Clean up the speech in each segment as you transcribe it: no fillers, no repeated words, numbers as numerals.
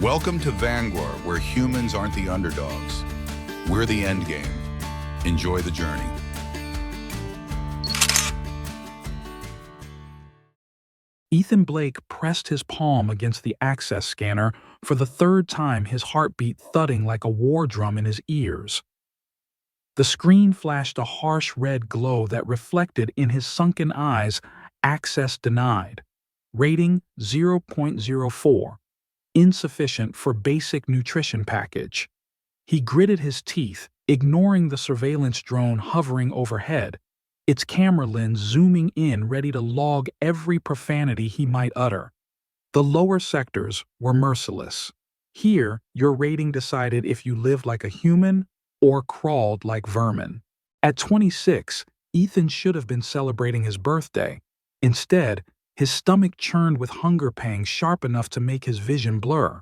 Welcome to Vanguard, where humans aren't the underdogs. We're the endgame. Enjoy the journey. Ethan Blake pressed his palm against the access scanner for the third time, his heartbeat thudding like a war drum in his ears. The screen flashed a harsh red glow that reflected in his sunken eyes, access denied. Rating 0.04. Insufficient for basic nutrition package. He gritted his teeth, ignoring the surveillance drone hovering overhead, its camera lens zooming in ready to log every profanity he might utter. The lower sectors were merciless. Here, your rating decided if you lived like a human or crawled like vermin. At 26, Ethan should have been celebrating his birthday. Instead, his stomach churned with hunger pangs sharp enough to make his vision blur.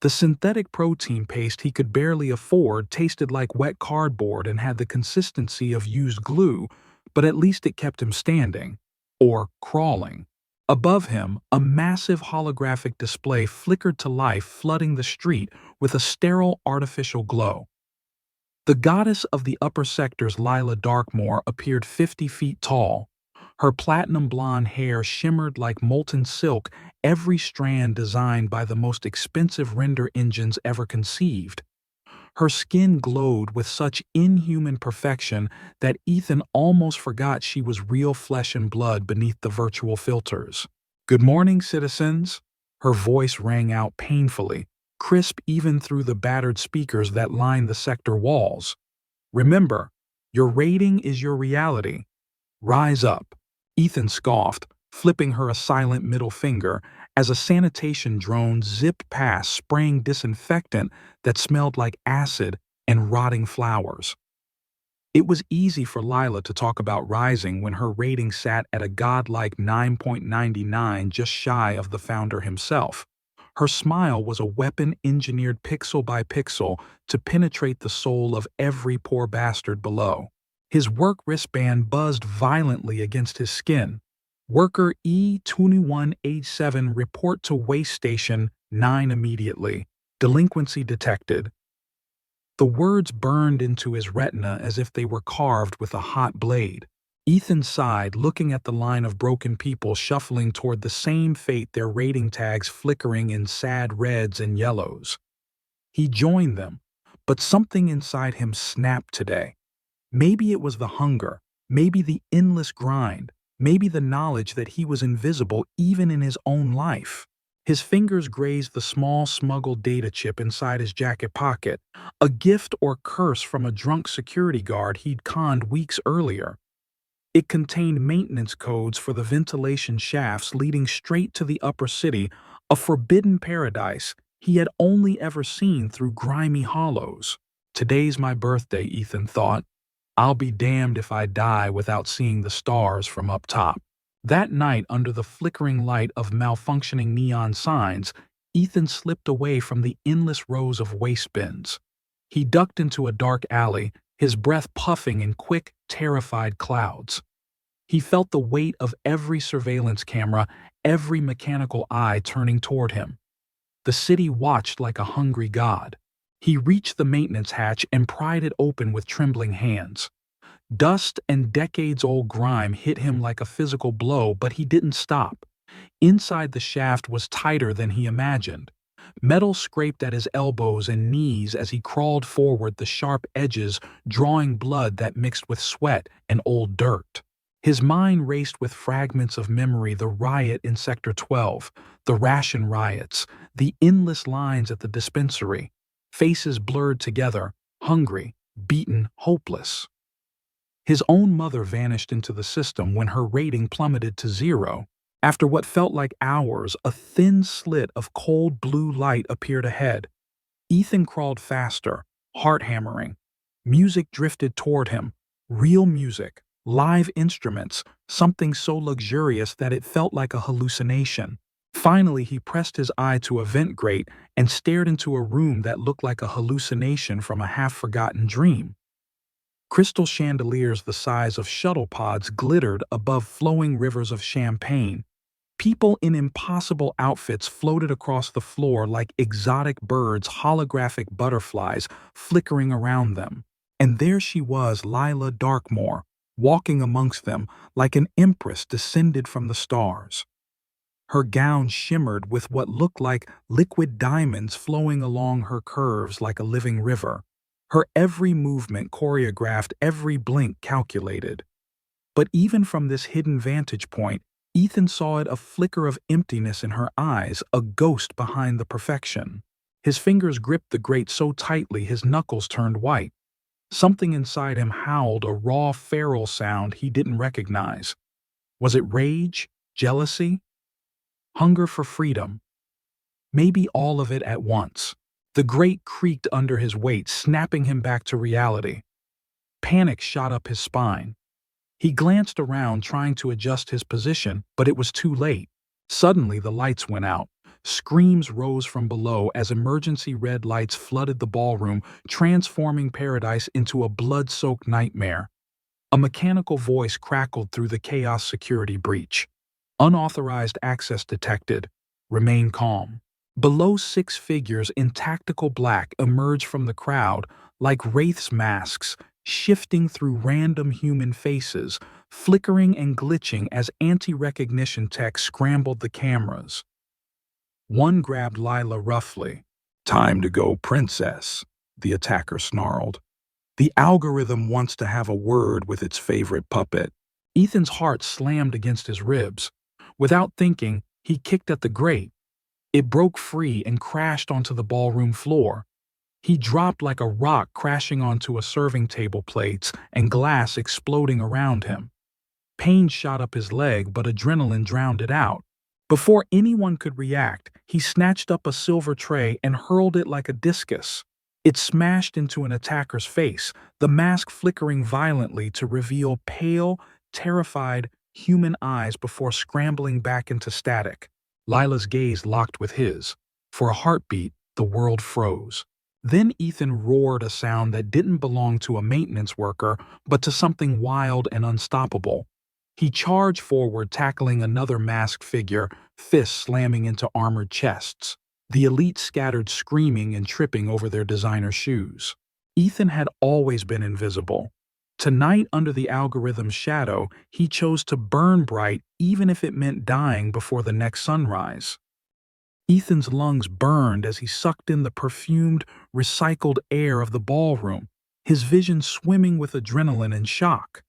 The synthetic protein paste he could barely afford tasted like wet cardboard and had the consistency of used glue, but at least it kept him standing, or crawling. Above him, a massive holographic display flickered to life, flooding the street with a sterile artificial glow. The goddess of the upper sectors, Lila Darkmoor, appeared 50 feet tall. Her platinum blonde hair shimmered like molten silk, every strand designed by the most expensive render engines ever conceived. Her skin glowed with such inhuman perfection that Ethan almost forgot she was real flesh and blood beneath the virtual filters. "Good morning, citizens," her voice rang out painfully, crisp even through the battered speakers that lined the sector walls. "Remember, your rating is your reality. Rise up." Ethan scoffed, flipping her a silent middle finger as a sanitation drone zipped past, spraying disinfectant that smelled like acid and rotting flowers. It was easy for Lila to talk about rising when her rating sat at a godlike 9.99, just shy of the founder himself. Her smile was a weapon engineered pixel by pixel to penetrate the soul of every poor bastard below. His work wristband buzzed violently against his skin. "Worker E21H7, report to Waste Station 9 immediately. Delinquency detected." The words burned into his retina as if they were carved with a hot blade. Ethan sighed, looking at the line of broken people shuffling toward the same fate, their rating tags flickering in sad reds and yellows. He joined them, but something inside him snapped today. Maybe it was the hunger, maybe the endless grind, maybe the knowledge that he was invisible even in his own life. His fingers grazed the small smuggled data chip inside his jacket pocket, a gift or curse from a drunk security guard he'd conned weeks earlier. It contained maintenance codes for the ventilation shafts leading straight to the upper city, a forbidden paradise he had only ever seen through grimy hollows. "Today's my birthday," Ethan thought. "I'll be damned if I die without seeing the stars from up top." That night, under the flickering light of malfunctioning neon signs, Ethan slipped away from the endless rows of waste bins. He ducked into a dark alley, his breath puffing in quick, terrified clouds. He felt the weight of every surveillance camera, every mechanical eye turning toward him. The city watched like a hungry god. He reached the maintenance hatch and pried it open with trembling hands. Dust and decades-old grime hit him like a physical blow, but he didn't stop. Inside, the shaft was tighter than he imagined. Metal scraped at his elbows and knees as he crawled forward, the sharp edges drawing blood that mixed with sweat and old dirt. His mind raced with fragments of memory: the riot in Sector 12, the ration riots, the endless lines at the dispensary. Faces blurred together, hungry, beaten, hopeless. His own mother vanished into the system when her rating plummeted to 0. After what felt like hours, a thin slit of cold blue light appeared ahead. Ethan crawled faster, heart hammering. Music drifted toward him. Real music, live instruments, something so luxurious that it felt like a hallucination. Finally, he pressed his eye to a vent grate and stared into a room that looked like a hallucination from a half-forgotten dream. Crystal chandeliers the size of shuttle pods glittered above flowing rivers of champagne. People in impossible outfits floated across the floor like exotic birds, holographic butterflies flickering around them. And there she was, Lila Darkmoor, walking amongst them like an empress descended from the stars. Her gown shimmered with what looked like liquid diamonds flowing along her curves like a living river. Her every movement choreographed, every blink calculated. But even from this hidden vantage point, Ethan saw it, a flicker of emptiness in her eyes, a ghost behind the perfection. His fingers gripped the grate so tightly his knuckles turned white. Something inside him howled, a raw, feral sound he didn't recognize. Was it rage? Jealousy? Hunger for freedom? Maybe all of it at once. The grate creaked under his weight, snapping him back to reality. Panic shot up his spine. He glanced around, trying to adjust his position, but it was too late. Suddenly, the lights went out. Screams rose from below as emergency red lights flooded the ballroom, transforming paradise into a blood-soaked nightmare. A mechanical voice crackled through the chaos security breach. Unauthorized access detected. Remain calm. Below, 6 figures in tactical black emerged from the crowd like wraiths' masks, shifting through random human faces, flickering and glitching as anti-recognition tech scrambled the cameras. One grabbed Lila roughly. "Time to go, princess," the attacker snarled. "The algorithm wants to have a word with its favorite puppet." Ethan's heart slammed against his ribs. Without thinking, he kicked at the grate. It broke free and crashed onto the ballroom floor. He dropped like a rock, crashing onto a serving table, plates and glass exploding around him. Pain shot up his leg, but adrenaline drowned it out. Before anyone could react, he snatched up a silver tray and hurled it like a discus. It smashed into an attacker's face, the mask flickering violently to reveal pale, terrified, human eyes before scrambling back into static. Lila's gaze locked with his. For a heartbeat, the world froze. Then Ethan roared, a sound that didn't belong to a maintenance worker, but to something wild and unstoppable. He charged forward, tackling another masked figure, fists slamming into armored chests. The elite scattered, screaming and tripping over their designer shoes. Ethan had always been invisible. Tonight, under the algorithm's shadow, he chose to burn bright, even if it meant dying before the next sunrise. Ethan's lungs burned as he sucked in the perfumed, recycled air of the ballroom, his vision swimming with adrenaline and shock.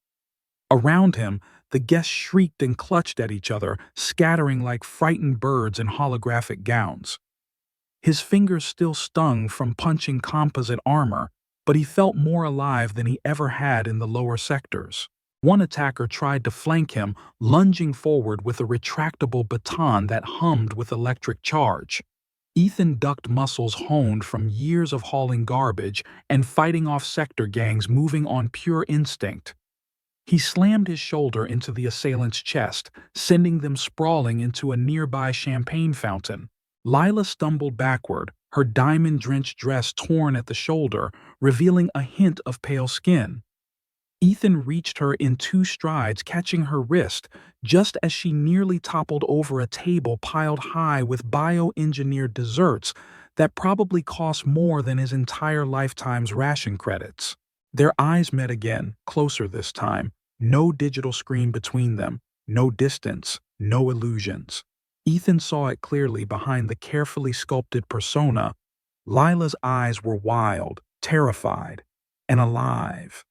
Around him, the guests shrieked and clutched at each other, scattering like frightened birds in holographic gowns. His fingers still stung from punching composite armor, but he felt more alive than he ever had in the lower sectors. One attacker tried to flank him, lunging forward with a retractable baton that hummed with electric charge. Ethan ducked, muscles honed from years of hauling garbage and fighting off sector gangs moving on pure instinct. He slammed his shoulder into the assailant's chest, sending them sprawling into a nearby champagne fountain. Lila stumbled backward, her diamond-drenched dress torn at the shoulder, revealing a hint of pale skin. Ethan reached her in 2 strides, catching her wrist, just as she nearly toppled over a table piled high with bioengineered desserts that probably cost more than his entire lifetime's ration credits. Their eyes met again, closer this time. No digital screen between them, no distance, no illusions. Ethan saw it clearly behind the carefully sculpted persona. Lila's eyes were wild, terrified, and alive.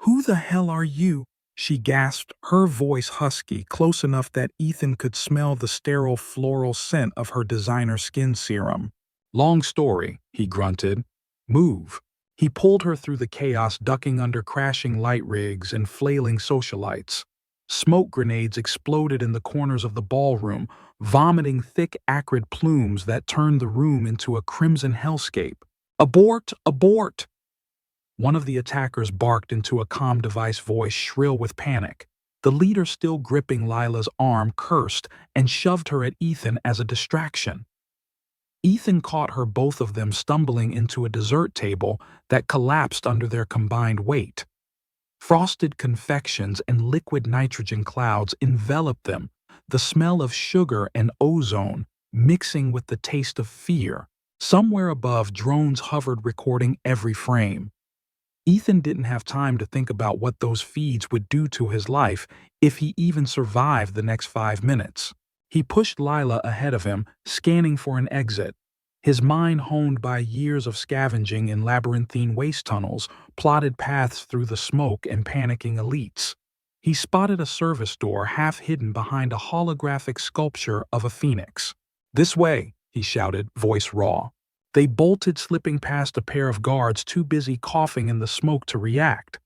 "Who the hell are you?" she gasped, her voice husky, close enough that Ethan could smell the sterile floral scent of her designer skin serum. "Long story," he grunted. "Move." He pulled her through the chaos, ducking under crashing light rigs and flailing socialites. Smoke grenades exploded in the corners of the ballroom, vomiting thick, acrid plumes that turned the room into a crimson hellscape. "Abort! Abort!" One of the attackers barked into a comm device voice shrill with panic. The leader, still gripping Lila's arm, cursed and shoved her at Ethan as a distraction. Ethan caught her, both of them stumbling into a dessert table that collapsed under their combined weight. Frosted confections and liquid nitrogen clouds enveloped them, the smell of sugar and ozone mixing with the taste of fear. Somewhere above, drones hovered, recording every frame. Ethan didn't have time to think about what those feeds would do to his life if he even survived the next 5 minutes. He pushed Lila ahead of him, scanning for an exit. His mind, honed by years of scavenging in labyrinthine waste tunnels, plotted paths through the smoke and panicking elites. He spotted a service door half hidden behind a holographic sculpture of a phoenix. "This way," he shouted, voice raw. They bolted, slipping past a pair of guards too busy coughing in the smoke to react.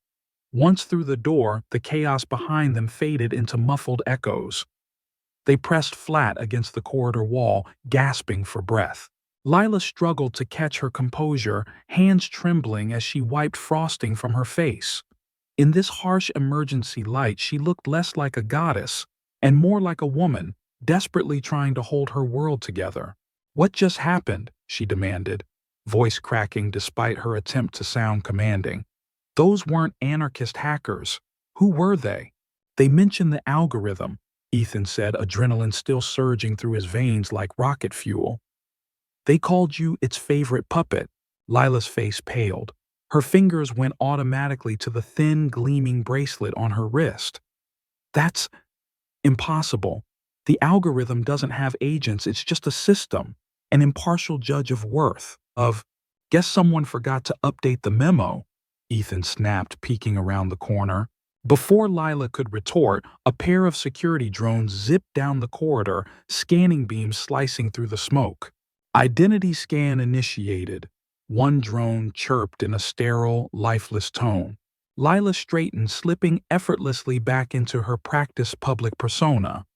Once through the door, the chaos behind them faded into muffled echoes. They pressed flat against the corridor wall, gasping for breath. Lila struggled to catch her composure, hands trembling as she wiped frosting from her face. In this harsh emergency light, she looked less like a goddess and more like a woman, desperately trying to hold her world together. "What just happened?" she demanded, voice cracking despite her attempt to sound commanding. "Those weren't anarchist hackers. Who were they?" "They mentioned the algorithm," Ethan said, adrenaline still surging through his veins like rocket fuel. "They called you its favorite puppet." Lila's face paled. Her fingers went automatically to the thin, gleaming bracelet on her wrist. "That's impossible. The algorithm doesn't have agents, it's just a system, an impartial judge of worth, of—" "Guess someone forgot to update the memo," Ethan snapped, peeking around the corner. Before Lila could retort, a pair of security drones zipped down the corridor, scanning beams slicing through the smoke. "Identity scan initiated," one drone chirped in a sterile, lifeless tone. Lila straightened, slipping effortlessly back into her practiced public persona.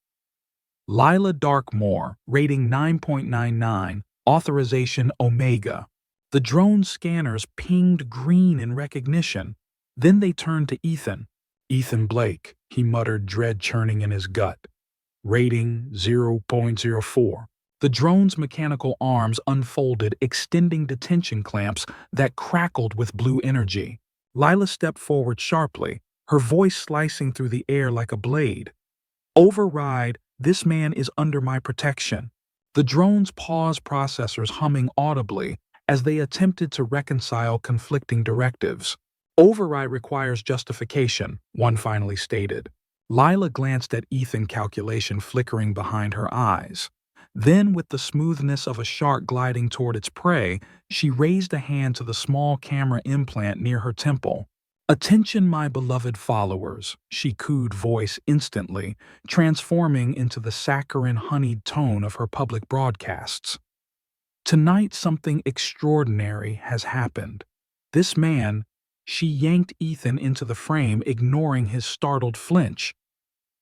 Lila Darkmoor, rating 9.99, authorization Omega. The drone scanners pinged green in recognition. Then they turned to Ethan. "Ethan Blake," he muttered, dread churning in his gut. "Rating 0.04. The drone's mechanical arms unfolded, extending detention clamps that crackled with blue energy. Lila stepped forward sharply, her voice slicing through the air like a blade. "Override, this man is under my protection." The drone's pause processors humming audibly as they attempted to reconcile conflicting directives. "Override requires justification," one finally stated. Lila glanced at Ethan, calculation flickering behind her eyes. Then, with the smoothness of a shark gliding toward its prey, she raised a hand to the small camera implant near her temple. "Attention, my beloved followers," she cooed, voice instantly transforming into the saccharine, honeyed tone of her public broadcasts. "Tonight something extraordinary has happened. This man—" She yanked Ethan into the frame, ignoring his startled flinch.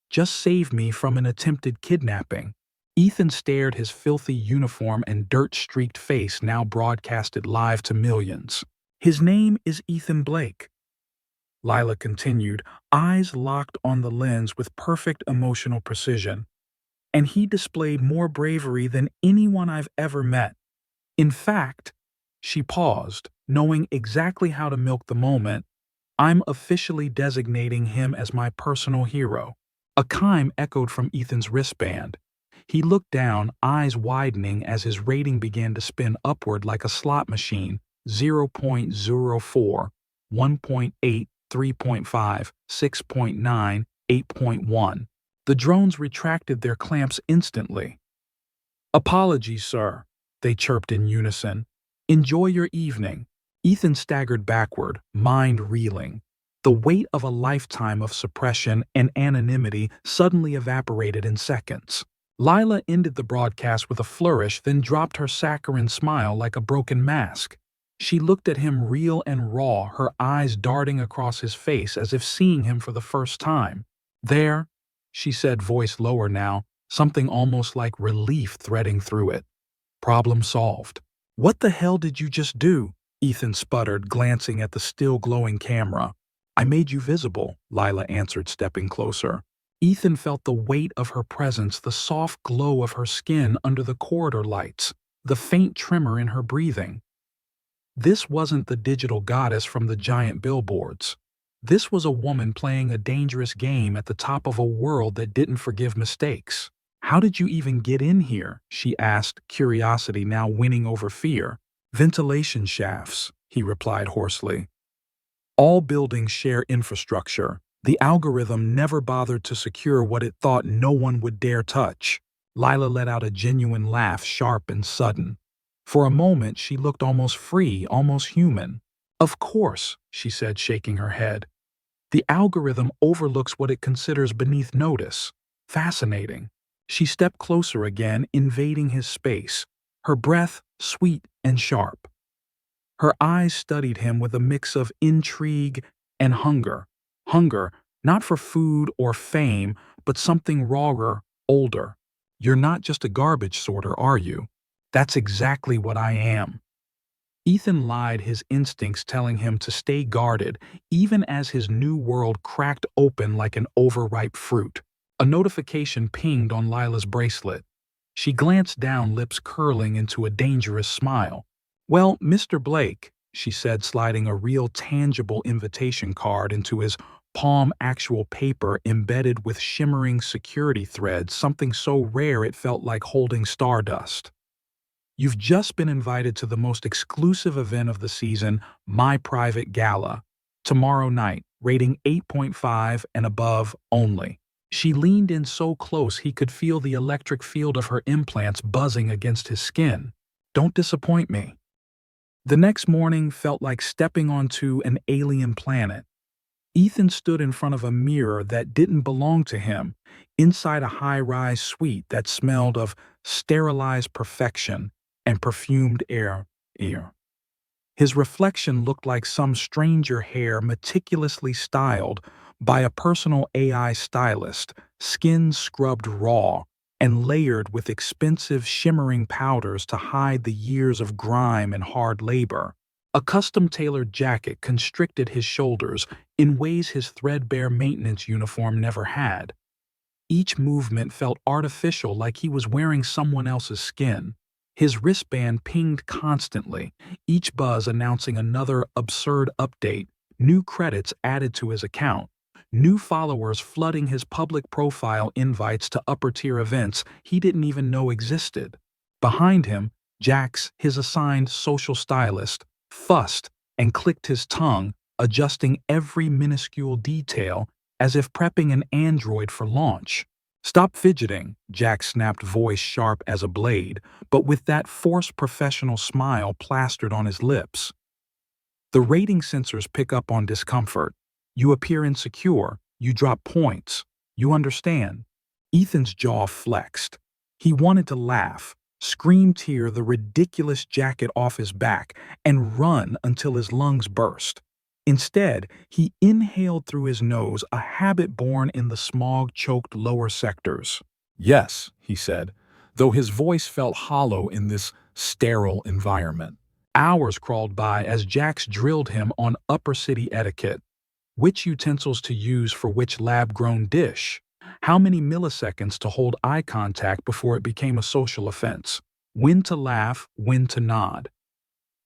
"Just saved me from an attempted kidnapping." Ethan stared, his filthy uniform and dirt-streaked face now broadcasted live to millions. "His name is Ethan Blake," Lila continued, eyes locked on the lens with perfect emotional precision. "And he displayed more bravery than anyone I've ever met. In fact," she paused, knowing exactly how to milk the moment, "I'm officially designating him as my personal hero." A chime echoed from Ethan's wristband. He looked down, eyes widening as his rating began to spin upward like a slot machine. 0.04, 1.8, 3.5, 6.9, 8.1. The drones retracted their clamps instantly. "Apologies, sir," they chirped in unison. "Enjoy your evening." Ethan staggered backward, mind reeling. The weight of a lifetime of suppression and anonymity suddenly evaporated in seconds. Lila ended the broadcast with a flourish, then dropped her saccharine smile like a broken mask. She looked at him real and raw, her eyes darting across his face as if seeing him for the first time. "There," she said, voice lower now, something almost like relief threading through it. "Problem solved." "What the hell did you just do?" Ethan sputtered, glancing at the still glowing camera. "I made you visible," Lila answered, stepping closer. Ethan felt the weight of her presence, the soft glow of her skin under the corridor lights, the faint tremor in her breathing. This wasn't the digital goddess from the giant billboards. This was a woman playing a dangerous game at the top of a world that didn't forgive mistakes. "How did you even get in here?" she asked, curiosity now winning over fear. "Ventilation shafts," he replied hoarsely. "All buildings share infrastructure. The algorithm never bothered to secure what it thought no one would dare touch." Lila let out a genuine laugh, sharp and sudden. For a moment, she looked almost free, almost human. "Of course," she said, shaking her head. "The algorithm overlooks what it considers beneath notice." Fascinating. She stepped closer again, invading his space, her breath sweet and sharp. Her eyes studied him with a mix of intrigue and hunger. Hunger, not for food or fame, but something rawer, older. "You're not just a garbage sorter, are you?" "That's exactly what I am." Ethan lied, his instincts telling him to stay guarded, even as his new world cracked open like an overripe fruit. A notification pinged on Lila's bracelet. She glanced down, lips curling into a dangerous smile. "Well, Mr. Blake," she said, sliding a real tangible invitation card into his palm, actual paper embedded with shimmering security threads, something so rare it felt like holding stardust. "You've just been invited to the most exclusive event of the season, my private gala. Tomorrow night, rating 8.5 and above only." She leaned in so close he could feel the electric field of her implants buzzing against his skin. "Don't disappoint me." The next morning felt like stepping onto an alien planet. Ethan stood in front of a mirror that didn't belong to him, inside a high-rise suite that smelled of sterilized perfection and perfumed air. His reflection looked like some stranger hair meticulously styled by a personal AI stylist, skin scrubbed raw and layered with expensive shimmering powders to hide the years of grime and hard labor. A custom-tailored jacket constricted his shoulders in ways his threadbare maintenance uniform never had. Each movement felt artificial, like he was wearing someone else's skin. His wristband pinged constantly, each buzz announcing another absurd update, new credits added to his account, new followers flooding his public profile invites to upper-tier events he didn't even know existed. Behind him, Jax, his assigned social stylist, fussed and clicked his tongue, adjusting every minuscule detail as if prepping an android for launch. "Stop fidgeting," Jack snapped, voice sharp as a blade, but with that forced professional smile plastered on his lips. "The rating sensors pick up on discomfort. You appear insecure, you drop points. You understand?" Ethan's jaw flexed. He wanted to laugh, scream, tear the ridiculous jacket off his back, and run until his lungs burst. Instead, he inhaled through his nose, a habit born in the smog-choked lower sectors. "Yes," he said, though his voice felt hollow in this sterile environment. Hours crawled by as Jax drilled him on upper city etiquette. Which utensils to use for which lab-grown dish? How many milliseconds to hold eye contact before it became a social offense? When to laugh, when to nod.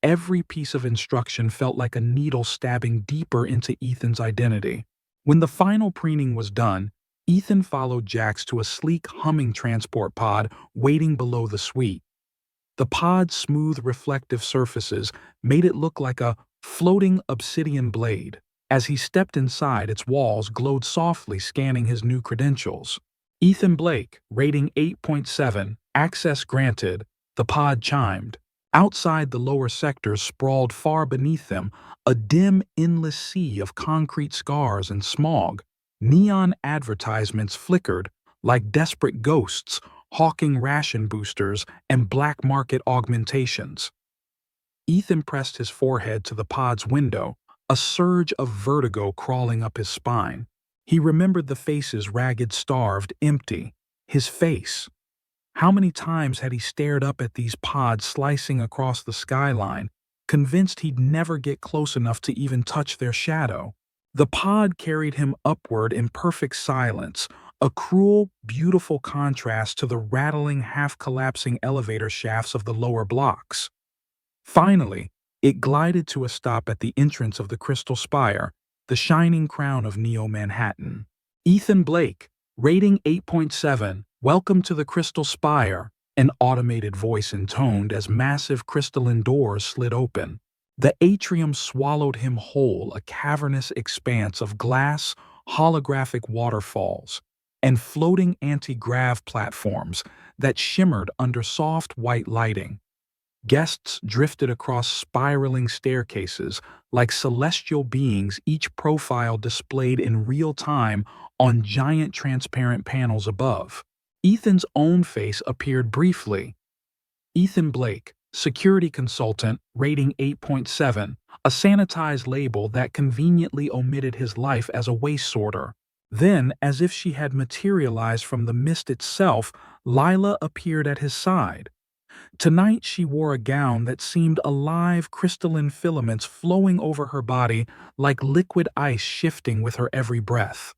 Every piece of instruction felt like a needle stabbing deeper into Ethan's identity. When the final preening was done, Ethan followed Jax to a sleek, humming transport pod waiting below the suite. The pod's smooth, reflective surfaces made it look like a floating obsidian blade. As he stepped inside, its walls glowed softly, scanning his new credentials. "Ethan Blake, rating 8.7, access granted," the pod chimed. Outside, the lower sectors sprawled far beneath them, a dim, endless sea of concrete scars and smog. Neon advertisements flickered like desperate ghosts, hawking ration boosters and black market augmentations. Ethan pressed his forehead to the pod's window, a surge of vertigo crawling up his spine. He remembered the faces, ragged, starved, empty. His face. How many times had he stared up at these pods slicing across the skyline, convinced he'd never get close enough to even touch their shadow? The pod carried him upward in perfect silence, a cruel, beautiful contrast to the rattling, half-collapsing elevator shafts of the lower blocks. Finally, it glided to a stop at the entrance of the Crystal Spire, the shining crown of Neo-Manhattan. Ethan Blake, rating 8.7, welcome to the Crystal Spire, an automated voice intoned as massive crystalline doors slid open. The atrium swallowed him whole, a cavernous expanse of glass, holographic waterfalls, and floating anti-grav platforms that shimmered under soft white lighting. Guests drifted across spiraling staircases like celestial beings, each profile displayed in real time on giant transparent panels above. Ethan's own face appeared briefly. Ethan Blake, security consultant, rating 8.7, a sanitized label that conveniently omitted his life as a waste sorter. Then, as if she had materialized from the mist itself, Lila appeared at his side. Tonight she wore a gown that seemed alive, crystalline filaments flowing over her body like liquid ice shifting with her every breath.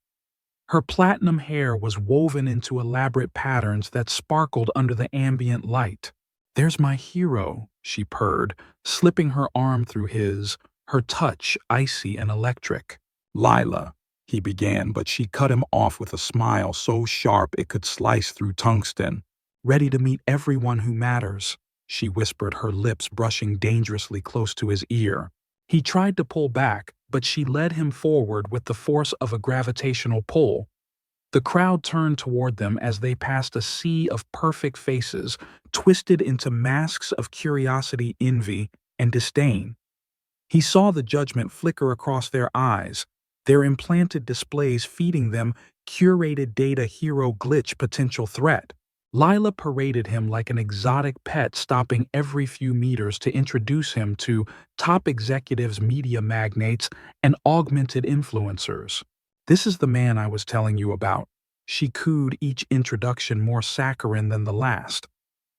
Her platinum hair was woven into elaborate patterns that sparkled under the ambient light. "There's my hero," she purred, slipping her arm through his, her touch icy and electric. "Lila," he began, but she cut him off with a smile so sharp it could slice through tungsten. "Ready to meet everyone who matters," she whispered, her lips brushing dangerously close to his ear. He tried to pull back, but she led him forward with the force of a gravitational pull. The crowd turned toward them as they passed a sea of perfect faces, twisted into masks of curiosity, envy, and disdain. He saw the judgment flicker across their eyes, their implanted displays feeding them curated data hero glitch potential threat. Lila paraded him like an exotic pet, stopping every few meters to introduce him to top executives, media magnates, and augmented influencers. "This is the man I was telling you about." She cooed, each introduction more saccharine than the last.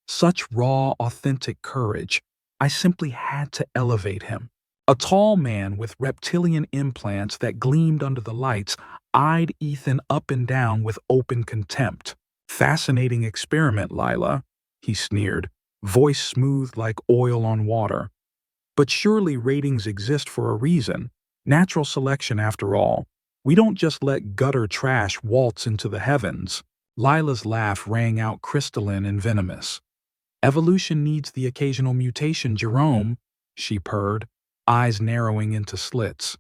Such raw, authentic courage. I simply had to elevate him. A tall man with reptilian implants that gleamed under the lights eyed Ethan up and down with open contempt. "Fascinating experiment, Lila," he sneered, voice smooth like oil on water. "But surely ratings exist for a reason. Natural selection, after all. We don't just let gutter trash waltz into the heavens." Lila's laugh rang out crystalline and venomous. "Evolution needs the occasional mutation, Jerome," she purred, eyes narrowing into slits.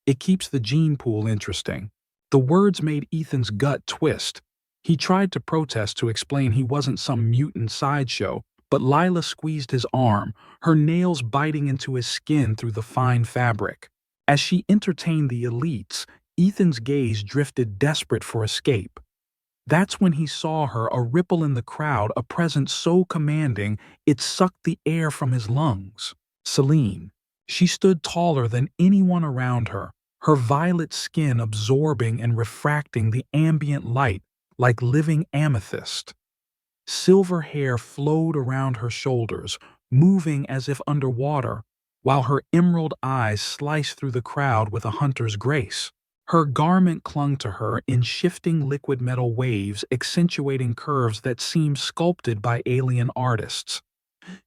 "It keeps the gene pool interesting." The words made Ethan's gut twist. He tried to protest, to explain he wasn't some mutant sideshow, but Lila squeezed his arm, her nails biting into his skin through the fine fabric. As she entertained the elites, Ethan's gaze drifted, desperate for escape. That's when he saw her, a ripple in the crowd, a presence so commanding it sucked the air from his lungs. Celine. She stood taller than anyone around her, her violet skin absorbing and refracting the ambient light like living amethyst. Silver hair flowed around her shoulders, moving as if underwater, while her emerald eyes sliced through the crowd with a hunter's grace. Her garment clung to her in shifting liquid metal waves, accentuating curves that seemed sculpted by alien artists.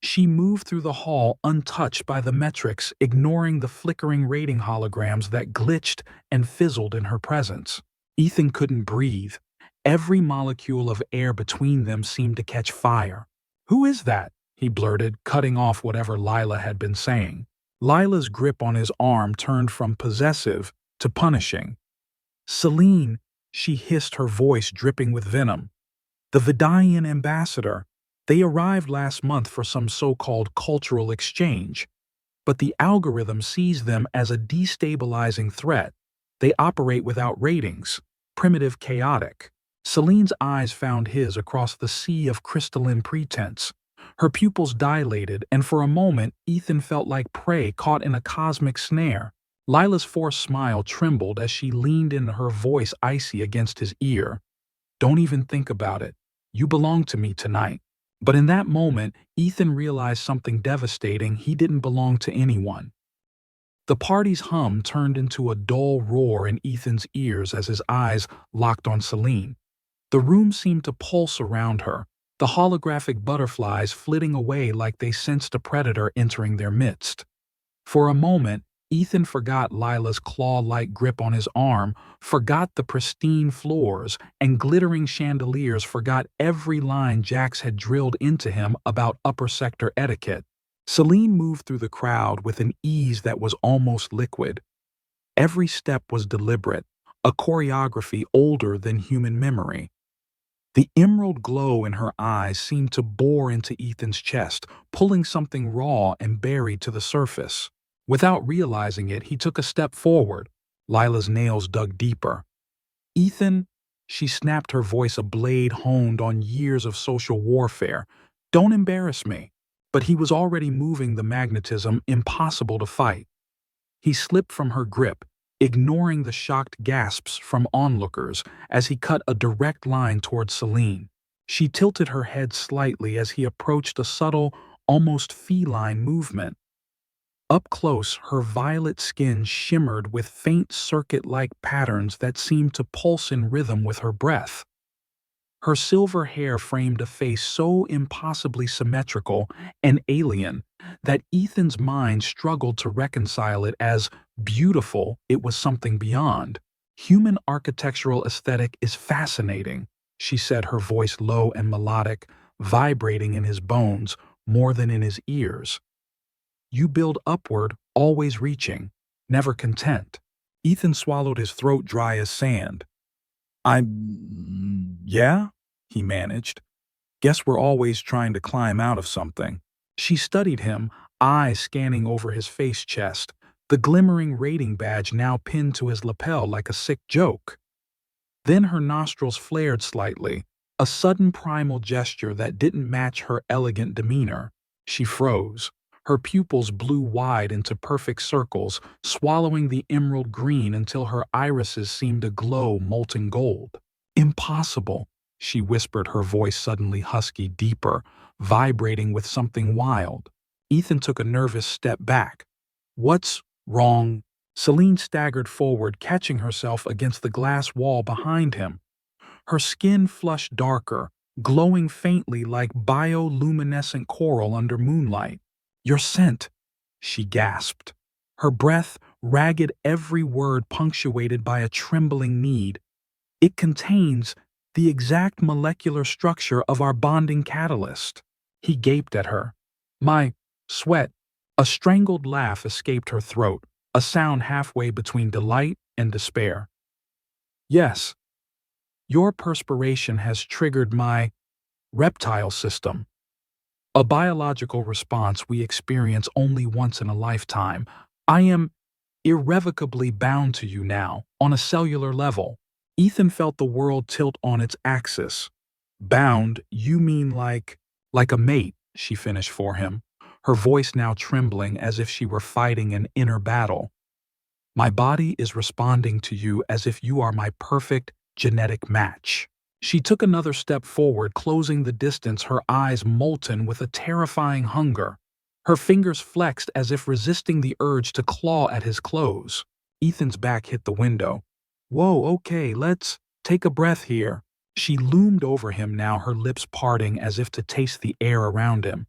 She moved through the hall untouched by the metrics, ignoring the flickering rating holograms that glitched and fizzled in her presence. Ethan couldn't breathe. Every molecule of air between them seemed to catch fire. "Who is that?" he blurted, cutting off whatever Lila had been saying. Lila's grip on his arm turned from possessive to punishing. "Celine," she hissed, her voice dripping with venom. "The Vidayan ambassador. They arrived last month for some so-called cultural exchange. But the algorithm sees them as a destabilizing threat. They operate without ratings. Primitive, chaotic." Celine's eyes found his across the sea of crystalline pretense. Her pupils dilated, and for a moment Ethan felt like prey caught in a cosmic snare. Lila's forced smile trembled as she leaned in, her voice icy against his ear. "Don't even think about it. You belong to me tonight." But in that moment, Ethan realized something devastating: he didn't belong to anyone. The party's hum turned into a dull roar in Ethan's ears as his eyes locked on Celine. The room seemed to pulse around her, the holographic butterflies flitting away like they sensed a predator entering their midst. For a moment, Ethan forgot Lila's claw-like grip on his arm, forgot the pristine floors and glittering chandeliers, forgot every line Jax had drilled into him about upper sector etiquette. Celine moved through the crowd with an ease that was almost liquid. Every step was deliberate, a choreography older than human memory. The emerald glow in her eyes seemed to bore into Ethan's chest, pulling something raw and buried to the surface. Without realizing it, he took a step forward. Lila's nails dug deeper. "Ethan," she snapped, her voice a blade honed on years of social warfare, "don't embarrass me." But he was already moving the magnetism impossible to fight. He slipped from her grip, ignoring the shocked gasps from onlookers as he cut a direct line toward Celine. She tilted her head slightly as he approached, a subtle, almost feline movement. Up close, her violet skin shimmered with faint circuit-like patterns that seemed to pulse in rhythm with her breath. Her silver hair framed a face so impossibly symmetrical and alien that Ethan's mind struggled to reconcile it as beautiful. It was something beyond. "Human architectural aesthetic is fascinating," she said, her voice low and melodic, vibrating in his bones more than in his ears. "You build upward, always reaching, never content." Ethan swallowed, his throat dry as sand. Yeah, he managed. "Guess we're always trying to climb out of something." She studied him, eyes scanning over his face chest, the glimmering rating badge now pinned to his lapel like a sick joke. Then her nostrils flared slightly, a sudden primal gesture that didn't match her elegant demeanor. She froze. Her pupils blew wide into perfect circles, swallowing the emerald green until her irises seemed to glow molten gold. "Impossible," she whispered, her voice suddenly husky, deeper, vibrating with something wild. Ethan took a nervous step back. "What's wrong?" Celine staggered forward, catching herself against the glass wall behind him. Her skin flushed darker, glowing faintly like bioluminescent coral under moonlight. "Your scent," she gasped, her breath ragged, every word punctuated by a trembling need. "It contains the exact molecular structure of our bonding catalyst." He gaped at her. "My sweat." A strangled laugh escaped her throat, a sound halfway between delight and despair. "Yes, your perspiration has triggered my reptile system. A biological response we experience only once in a lifetime. I am irrevocably bound to you now, on a cellular level." Ethan felt the world tilt on its axis. "Bound, you mean like a mate," she finished for him, her voice now trembling as if she were fighting an inner battle. "My body is responding to you as if you are my perfect genetic match." She took another step forward, closing the distance, her eyes molten with a terrifying hunger. Her fingers flexed as if resisting the urge to claw at his clothes. Ethan's back hit the window. "Whoa, okay, let's take a breath here." She loomed over him now, her lips parting as if to taste the air around him.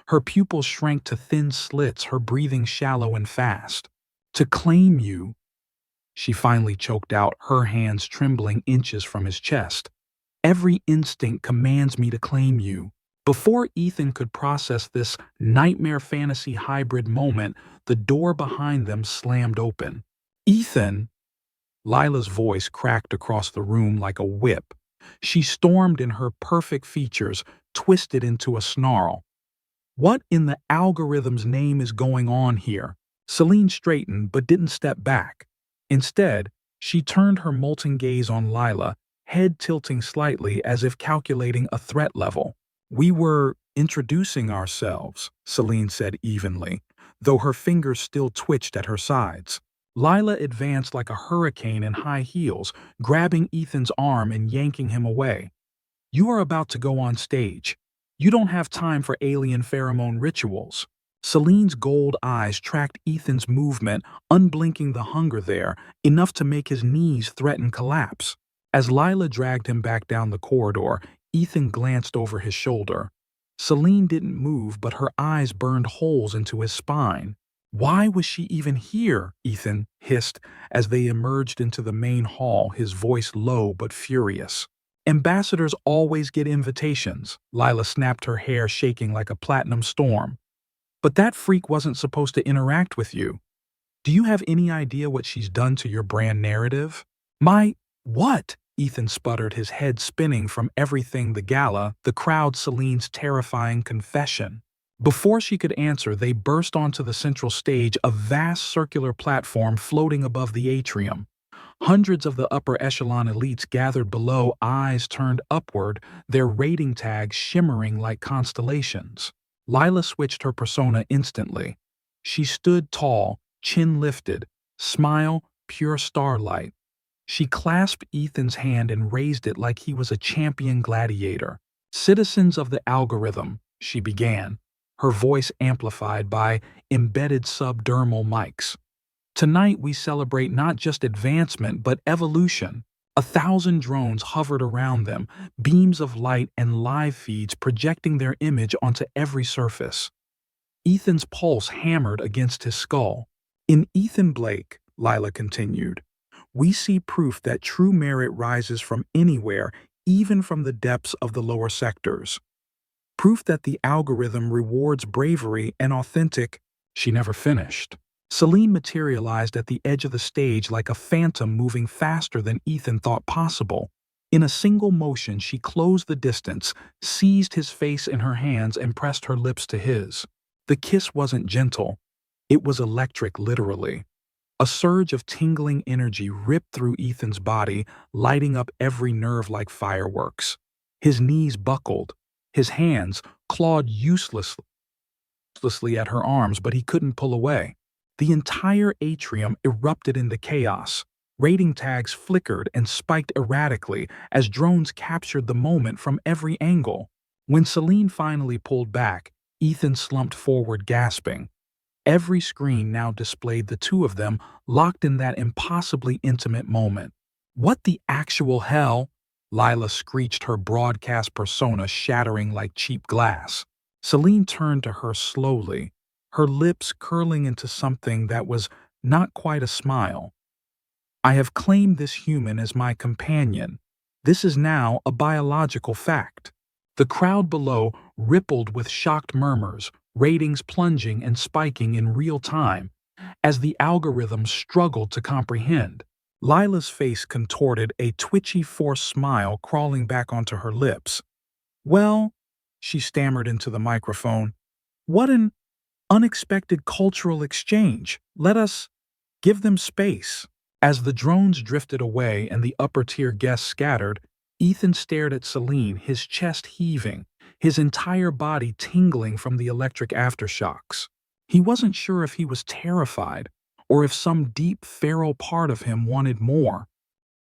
Her pupils shrank to thin slits, her breathing shallow and fast. "To claim you," she finally choked out, her hands trembling inches from his chest. "Every instinct commands me to claim you." Before Ethan could process this nightmare fantasy hybrid moment, the door behind them slammed open. "Ethan!" Lila's voice cracked across the room like a whip. She stormed in, her perfect features twisted into a snarl. "What in the algorithm's name is going on here?" Celine straightened but didn't step back. Instead, she turned her molten gaze on Lila, head tilting slightly as if calculating a threat level. "We were introducing ourselves," Celine said evenly, though her fingers still twitched at her sides. Lila advanced like a hurricane in high heels, grabbing Ethan's arm and yanking him away. "You are about to go on stage. You don't have time for alien pheromone rituals." Celine's gold eyes tracked Ethan's movement, unblinking the hunger there, enough to make his knees threaten collapse. As Lila dragged him back down the corridor, Ethan glanced over his shoulder. Celine didn't move, but her eyes burned holes into his spine. Why was she even here? Ethan hissed as they emerged into the main hall, his voice low but furious. Ambassadors always get invitations. Lila snapped, her hair shaking like a platinum storm. But that freak wasn't supposed to interact with you. Do you have any idea what she's done to your brand narrative? My, what? Ethan sputtered, his head spinning from everything the gala, the crowd, Celine's terrifying confession. Before she could answer, they burst onto the central stage, a vast circular platform floating above the atrium. Hundreds of the upper echelon elites gathered below, eyes turned upward, their rating tags shimmering like constellations. Lila switched her persona instantly. She stood tall, chin lifted, smile, pure starlight. She clasped Ethan's hand and raised it like he was a champion gladiator. "Citizens of the algorithm," she began, her voice amplified by embedded subdermal mics. "Tonight we celebrate not just advancement but evolution." 1,000 drones hovered around them, beams of light and live feeds projecting their image onto every surface. Ethan's pulse hammered against his skull. "In Ethan Blake," Lila continued, "we see proof that true merit rises from anywhere, even from the depths of the lower sectors. Proof that the algorithm rewards bravery and authentic—" She never finished. Celine materialized at the edge of the stage like a phantom, moving faster than Ethan thought possible. In a single motion, she closed the distance, seized his face in her hands, and pressed her lips to his. The kiss wasn't gentle. It was electric, literally. A surge of tingling energy ripped through Ethan's body, lighting up every nerve like fireworks. His knees buckled. His hands clawed uselessly at her arms, but he couldn't pull away. The entire atrium erupted into chaos. Rating tags flickered and spiked erratically as drones captured the moment from every angle. When Celine finally pulled back, Ethan slumped forward, gasping. Every screen now displayed the two of them locked in that impossibly intimate moment. "What the actual hell?" Lila screeched, her broadcast persona shattering like cheap glass. Celine turned to her slowly, her lips curling into something that was not quite a smile. "I have claimed this human as my companion. This is now a biological fact." The crowd below rippled with shocked murmurs, ratings plunging and spiking in real time, as the algorithm struggled to comprehend. Lila's face contorted, a twitchy, forced smile crawling back onto her lips. "Well," she stammered into the microphone, "what an unexpected cultural exchange. Let us give them space." As the drones drifted away and the upper-tier guests scattered, Ethan stared at Celine, his chest heaving, his entire body tingling from the electric aftershocks. He wasn't sure if he was terrified or if some deep, feral part of him wanted more.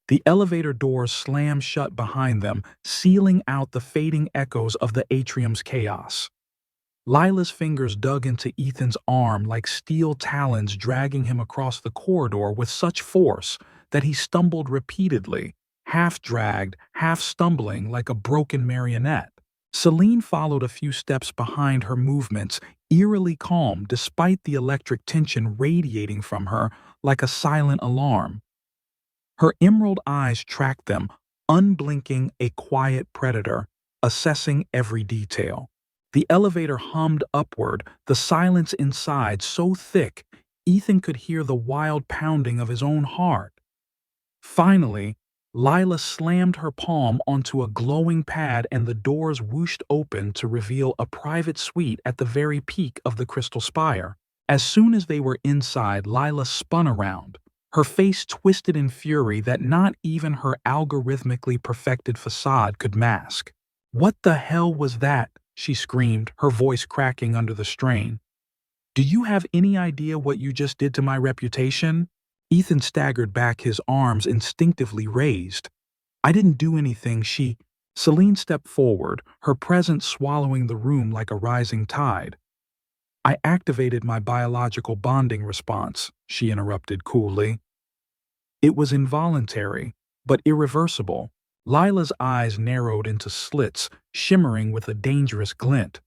The elevator doors slammed shut behind them, sealing out the fading echoes of the atrium's chaos. Lila's fingers dug into Ethan's arm like steel talons, dragging him across the corridor with such force that he stumbled repeatedly, half dragged, half stumbling like a broken marionette. Celine followed a few steps behind, her movements eerily calm despite the electric tension radiating from her like a silent alarm. Her emerald eyes tracked them, unblinking, a quiet predator, assessing every detail. The elevator hummed upward, the silence inside so thick Ethan could hear the wild pounding of his own heart. Finally, Lila slammed her palm onto a glowing pad and the doors whooshed open to reveal a private suite at the very peak of the crystal spire. As soon as they were inside, Lila spun around, her face twisted in fury that not even her algorithmically perfected facade could mask. "What the hell was that?" she screamed, her voice cracking under the strain. "Do you have any idea what you just did to my reputation?" Ethan staggered back, his arms instinctively raised. "I didn't do anything, Celine stepped forward, her presence swallowing the room like a rising tide. "I activated my biological bonding response," she interrupted coolly. "It was involuntary, but irreversible." Lila's eyes narrowed into slits, shimmering with a dangerous glint.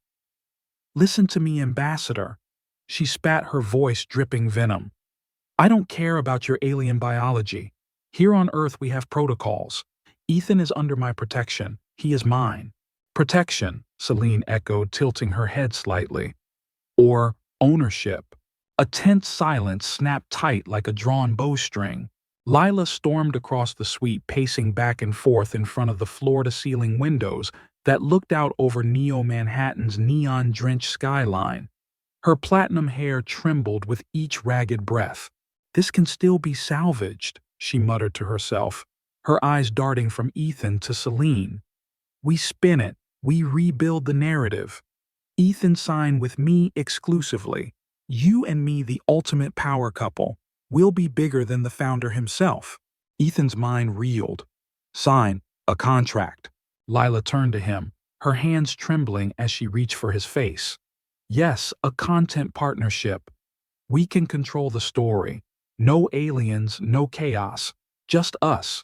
"Listen to me, Ambassador. She spat, her voice dripping venom. I don't care about your alien biology. Here on Earth we have protocols. Ethan is under my protection. He is mine. Protection, Celine echoed, tilting her head slightly. Or ownership. A tense silence snapped tight like a drawn bowstring. Lila stormed across the suite, pacing back and forth in front of the floor-to-ceiling windows that looked out over Neo-Manhattan's neon-drenched skyline. Her platinum hair trembled with each ragged breath. This can still be salvaged, she muttered to herself, her eyes darting from Ethan to Celine. We spin it. We rebuild the narrative. Ethan signed with me exclusively. You and me, the ultimate power couple. We'll be bigger than the founder himself. Ethan's mind reeled. Sign a contract. Lila turned to him, her hands trembling as she reached for his face. Yes, a content partnership. We can control the story. No aliens, no chaos. Just us.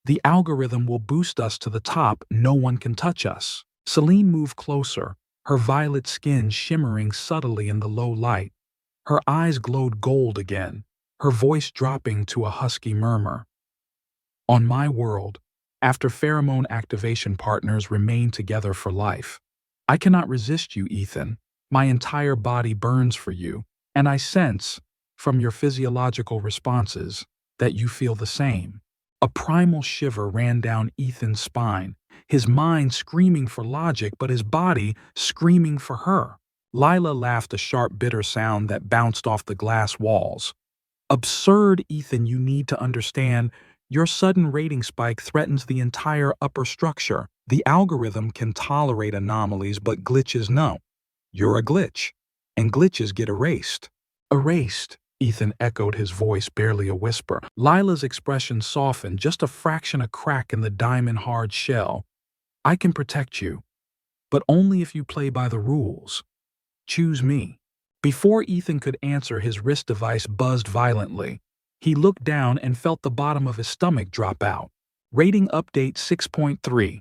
The algorithm will boost us to the top. No one can touch us. Celine moved closer, her violet skin shimmering subtly in the low light. Her eyes glowed gold again, her voice dropping to a husky murmur. On my world, after pheromone activation partners remain together for life. I cannot resist you, Ethan. My entire body burns for you, and I sense, from your physiological responses, that you feel the same. A primal shiver ran down Ethan's spine, his mind screaming for logic but his body screaming for her. Lila laughed, a sharp, bitter sound that bounced off the glass walls. Absurd, Ethan, you need to understand. Your sudden rating spike threatens the entire upper structure. The algorithm can tolerate anomalies, but glitches no. You're a glitch, and glitches get erased. Erased, Ethan echoed, his voice barely a whisper. Lila's expression softened, just a fraction, a crack in the diamond-hard shell. I can protect you, but only if you play by the rules. Choose me. Before Ethan could answer, his wrist device buzzed violently. He looked down and felt the bottom of his stomach drop out. Rating update 6.3,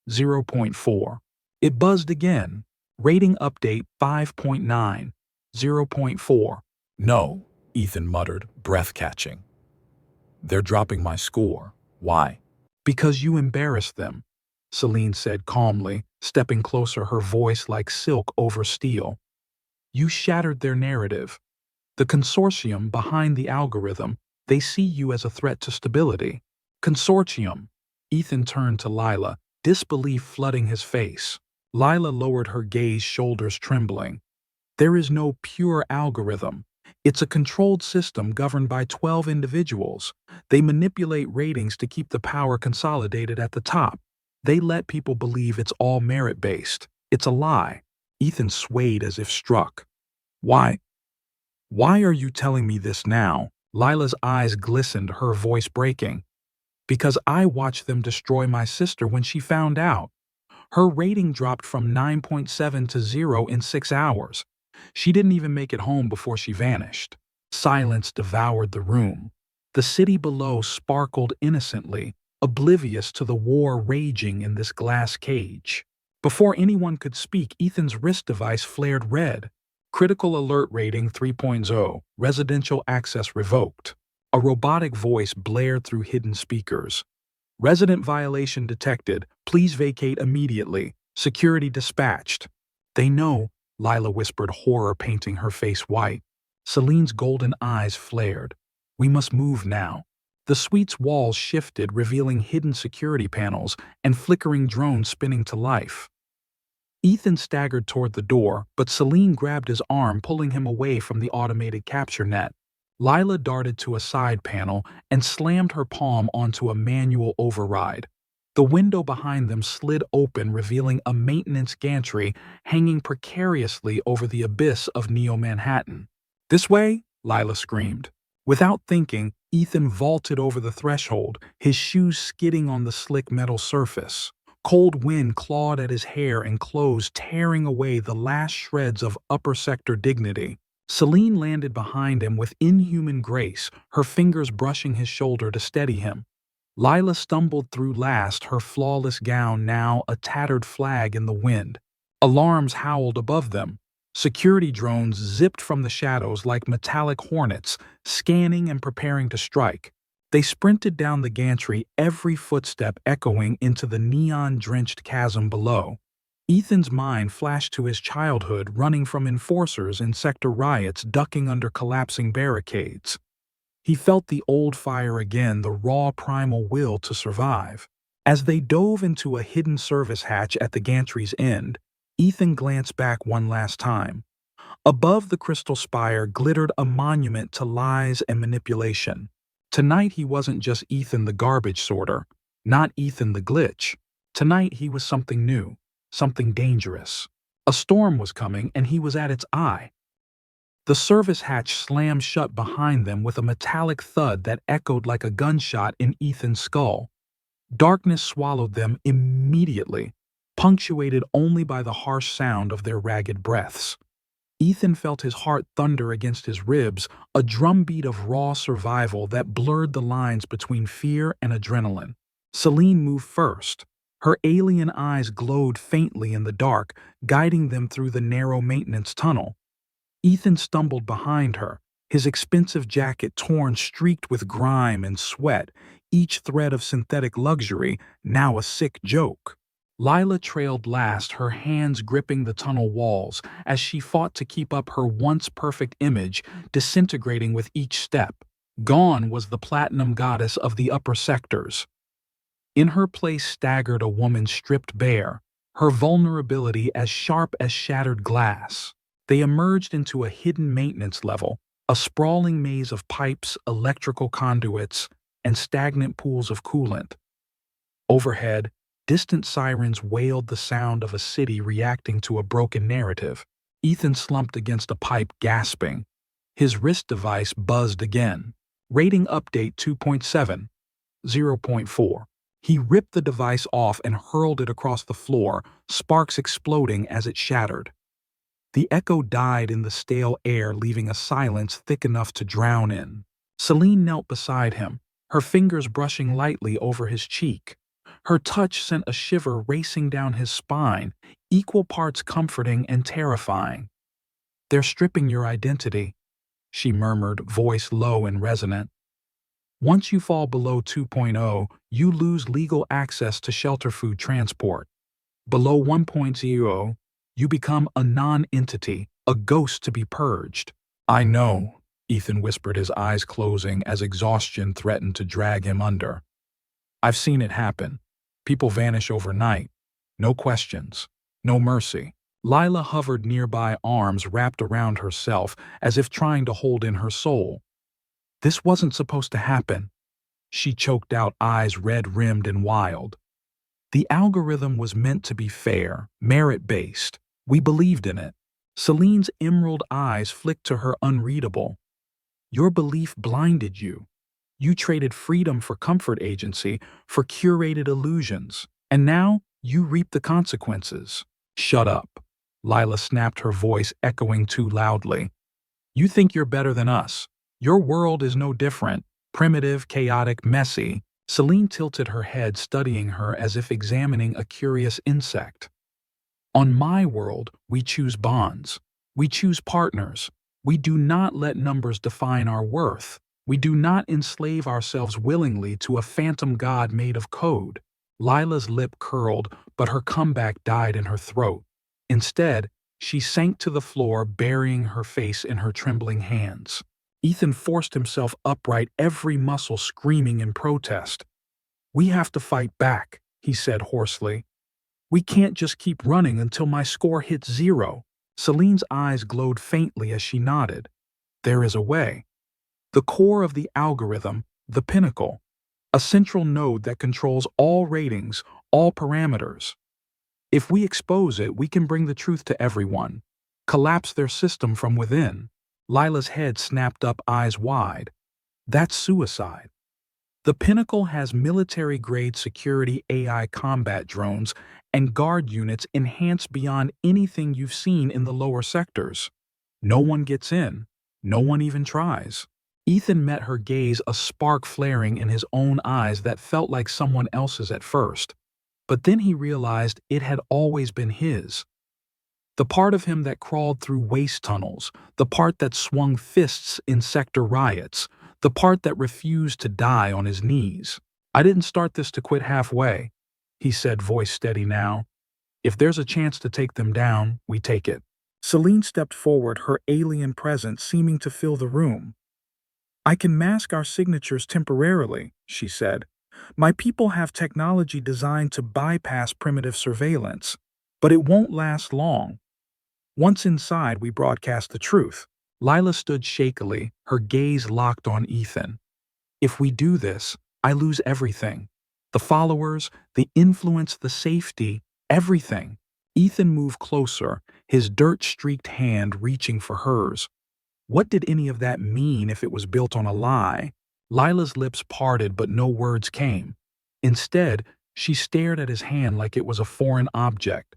0.4. It buzzed again. Rating update 5.9, 0.4. No, Ethan muttered, breath catching. They're dropping my score. Why? Because you embarrassed them, Celine said calmly, stepping closer, her voice like silk over steel. You shattered their narrative. The consortium behind the algorithm, they see you as a threat to stability. Consortium. Ethan turned to Lila, disbelief flooding his face. Lila lowered her gaze, shoulders trembling. There is no pure algorithm. It's a controlled system governed by 12 individuals. They manipulate ratings to keep the power consolidated at the top. They let people believe it's all merit-based. It's a lie. Ethan swayed as if struck. Why are you telling me this now? Lila's eyes glistened, her voice breaking. Because I watched them destroy my sister when she found out. Her rating dropped from 9.7 to 0 in 6 hours. She didn't even make it home before she vanished. Silence devoured the room. The city below sparkled innocently, oblivious to the war raging in this glass cage. Before anyone could speak, Ethan's wrist device flared red. Critical alert rating 3.0, residential access revoked. A robotic voice blared through hidden speakers. Resident violation detected. Please vacate immediately. Security dispatched. They know, Lila whispered, horror painting her face white. Celine's golden eyes flared. We must move now. The suite's walls shifted, revealing hidden security panels and flickering drones spinning to life. Ethan staggered toward the door, but Celine grabbed his arm, pulling him away from the automated capture net. Lila darted to a side panel and slammed her palm onto a manual override. The window behind them slid open, revealing a maintenance gantry hanging precariously over the abyss of Neo-Manhattan. This way, Lila screamed. Without thinking, Ethan vaulted over the threshold, his shoes skidding on the slick metal surface. Cold wind clawed at his hair and clothes, tearing away the last shreds of upper sector dignity. Celine landed behind him with inhuman grace, her fingers brushing his shoulder to steady him. Lila stumbled through last, her flawless gown now a tattered flag in the wind. Alarms howled above them. Security drones zipped from the shadows like metallic hornets, scanning and preparing to strike. They sprinted down the gantry, every footstep echoing into the neon-drenched chasm below. Ethan's mind flashed to his childhood, running from enforcers in sector riots, ducking under collapsing barricades. He felt the old fire again, the raw primal will to survive. As they dove into a hidden service hatch at the gantry's end, Ethan glanced back one last time. Above the crystal spire glittered a monument to lies and manipulation. Tonight he wasn't just Ethan the garbage sorter, not Ethan the glitch. Tonight he was something new, something dangerous. A storm was coming and he was at its eye. The service hatch slammed shut behind them with a metallic thud that echoed like a gunshot in Ethan's skull. Darkness swallowed them immediately, punctuated only by the harsh sound of their ragged breaths. Ethan felt his heart thunder against his ribs, a drumbeat of raw survival that blurred the lines between fear and adrenaline. Celine moved first. Her alien eyes glowed faintly in the dark, guiding them through the narrow maintenance tunnel. Ethan stumbled behind her, his expensive jacket torn, streaked with grime and sweat, each thread of synthetic luxury now a sick joke. Lila trailed last, her hands gripping the tunnel walls as she fought to keep up her once perfect image, disintegrating with each step. Gone was the platinum goddess of the upper sectors. In her place staggered a woman stripped bare, her vulnerability as sharp as shattered glass. They emerged into a hidden maintenance level, a sprawling maze of pipes, electrical conduits, and stagnant pools of coolant. Overhead, distant sirens wailed, the sound of a city reacting to a broken narrative. Ethan slumped against a pipe, gasping. His wrist device buzzed again. Rating update 2.7, 0.4. He ripped the device off and hurled it across the floor, sparks exploding as it shattered. The echo died in the stale air, leaving a silence thick enough to drown in. Celine knelt beside him, her fingers brushing lightly over his cheek. Her touch sent a shiver racing down his spine, equal parts comforting and terrifying. "They're stripping your identity," she murmured, voice low and resonant. "Once you fall below 2.0, you lose legal access to shelter food transport. Below 1.0, you become a non-entity, a ghost to be purged." "I know," Ethan whispered, his eyes closing as exhaustion threatened to drag him under. "I've seen it happen. People vanish overnight. No questions. No mercy." Lila hovered nearby, arms wrapped around herself as if trying to hold in her soul. "This wasn't supposed to happen," she choked out, eyes red-rimmed and wild. "The algorithm was meant to be fair, merit-based. We believed in it." Celine's emerald eyes flicked to her, unreadable. "Your belief blinded you. You traded freedom for comfort, agency for curated illusions. And now you reap the consequences." "Shut up," Lila snapped, her voice echoing too loudly. "You think you're better than us. Your world is no different. Primitive, chaotic, messy." Celine tilted her head, studying her as if examining a curious insect. "On my world, we choose bonds. We choose partners. We do not let numbers define our worth. We do not enslave ourselves willingly to a phantom god made of code." Lila's lip curled, but her comeback died in her throat. Instead, she sank to the floor, burying her face in her trembling hands. Ethan forced himself upright, every muscle screaming in protest. "We have to fight back," he said hoarsely. "We can't just keep running until my score hits 0. Celine's eyes glowed faintly as she nodded. "There is a way. The core of the algorithm, the pinnacle. A central node that controls all ratings, all parameters. If we expose it, we can bring the truth to everyone. Collapse their system from within." Lila's head snapped up, eyes wide. "That's suicide. The pinnacle has military-grade security AI combat drones and guard units enhanced beyond anything you've seen in the lower sectors. No one gets in. No one even tries." Ethan met her gaze, a spark flaring in his own eyes that felt like someone else's at first. But then he realized it had always been his. The part of him that crawled through waste tunnels, the part that swung fists in sector riots, the part that refused to die on his knees. I didn't start this to quit halfway, he said, voice steady now. If there's a chance to take them down, we take it. Celine stepped forward, her alien presence seeming to fill the room. I can mask our signatures temporarily, she said. My people have technology designed to bypass primitive surveillance, but it won't last long. Once inside, we broadcast the truth. Lila stood shakily, her gaze locked on Ethan. If we do this, I lose everything. The followers, the influence, the safety, everything. Ethan moved closer, his dirt-streaked hand reaching for hers. What did any of that mean if it was built on a lie? Lila's lips parted, but no words came. Instead, she stared at his hand like it was a foreign object.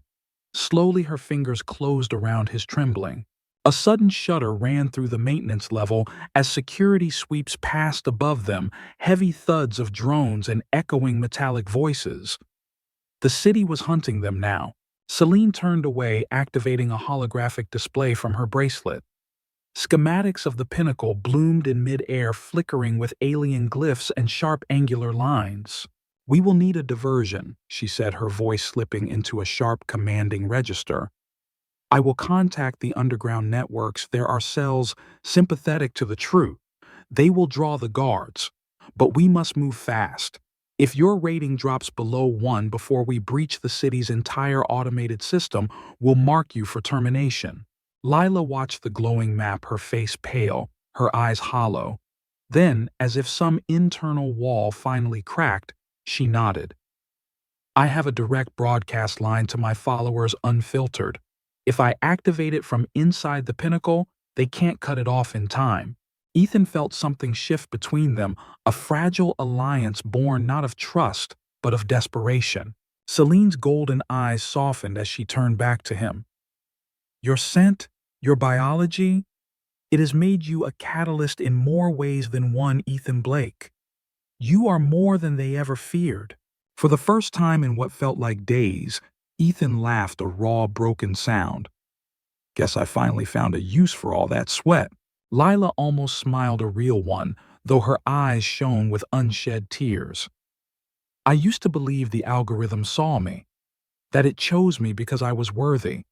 Slowly, her fingers closed around his trembling. A sudden shudder ran through the maintenance level as security sweeps passed above them, heavy thuds of drones and echoing metallic voices. The city was hunting them now. Celine turned away, activating a holographic display from her bracelet. Schematics of the pinnacle bloomed in mid-air, flickering with alien glyphs and sharp angular lines. We will need a diversion, she said, her voice slipping into a sharp, commanding register. I will contact the underground networks. There are cells sympathetic to the truth. They will draw the guards. But we must move fast. If your rating drops below 1 before we breach the city's entire automated system, we'll mark you for termination. Lila watched the glowing map, her face pale, her eyes hollow. Then, as if some internal wall finally cracked, she nodded. I have a direct broadcast line to my followers, unfiltered. If I activate it from inside the pinnacle, they can't cut it off in time. Ethan felt something shift between them, a fragile alliance born not of trust, but of desperation. Celine's golden eyes softened as she turned back to him. Your scent, your biology, it has made you a catalyst in more ways than one, Ethan Blake. You are more than they ever feared. For the first time in what felt like days, Ethan laughed, a raw, broken sound. Guess I finally found a use for all that sweat. Lila almost smiled, a real one, though her eyes shone with unshed tears. I used to believe the algorithm saw me, that it chose me because I was worthy.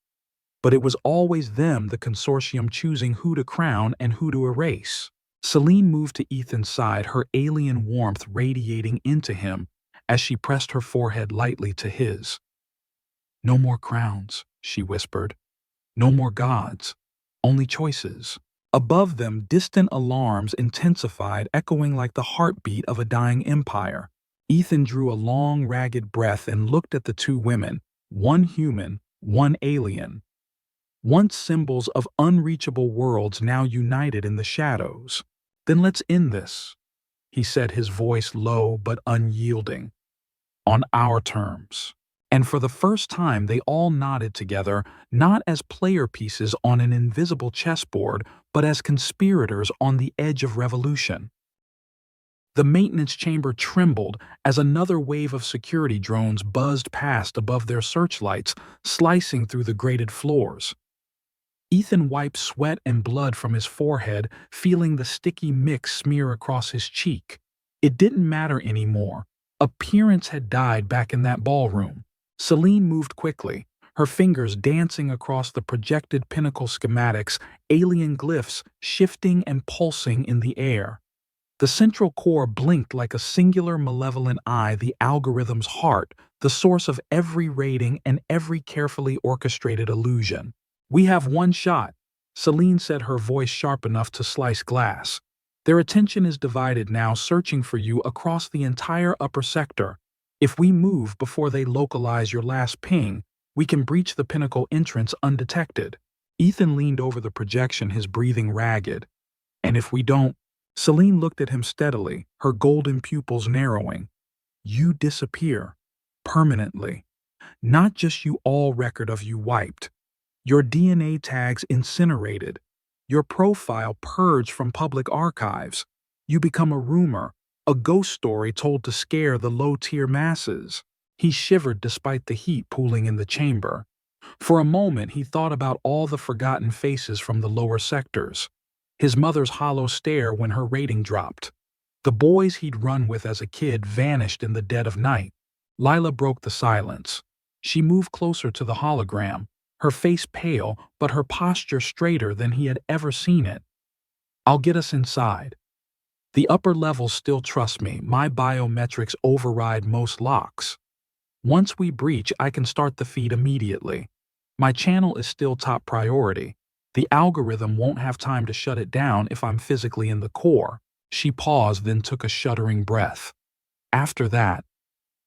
But it was always them, the consortium, choosing who to crown and who to erase. Celine moved to Ethan's side, her alien warmth radiating into him as she pressed her forehead lightly to his. No more crowns, she whispered. No more gods, only choices. Above them, distant alarms intensified, echoing like the heartbeat of a dying empire. Ethan drew a long, ragged breath and looked at the two women, one human, one alien. Once symbols of unreachable worlds, now united in the shadows. Then let's end this, he said, his voice low but unyielding. On our terms. And for the first time, they all nodded together, not as player pieces on an invisible chessboard, but as conspirators on the edge of revolution. The maintenance chamber trembled as another wave of security drones buzzed past above their searchlights, slicing through the grated floors. Ethan wiped sweat and blood from his forehead, feeling the sticky mix smear across his cheek. It didn't matter anymore. Appearance had died back in that ballroom. Celine moved quickly, her fingers dancing across the projected pinnacle schematics, alien glyphs shifting and pulsing in the air. The central core blinked like a singular malevolent eye, the algorithm's heart, the source of every rating and every carefully orchestrated illusion. We have one shot, Celine said, her voice sharp enough to slice glass. Their attention is divided now, searching for you across the entire upper sector. If we move before they localize your last ping, we can breach the pinnacle entrance undetected. Ethan leaned over the projection, his breathing ragged. And if we don't? Celine looked at him steadily, her golden pupils narrowing. You disappear. Permanently. Not just you, all record of you wiped. Your DNA tags incinerated. Your profile purged from public archives. You become a rumor, a ghost story told to scare the low-tier masses. He shivered despite the heat pooling in the chamber. For a moment, he thought about all the forgotten faces from the lower sectors. His mother's hollow stare when her rating dropped. The boys he'd run with as a kid vanished in the dead of night. Lila broke the silence. She moved closer to the hologram, her face pale but her posture straighter than he had ever seen it. "I'll get us inside. The upper levels still trust me. My biometrics override most locks. Once we breach, I can start the feed immediately. My channel is still top priority. The algorithm won't have time to shut it down if I'm physically in the core." She paused, then took a shuddering breath. "After that,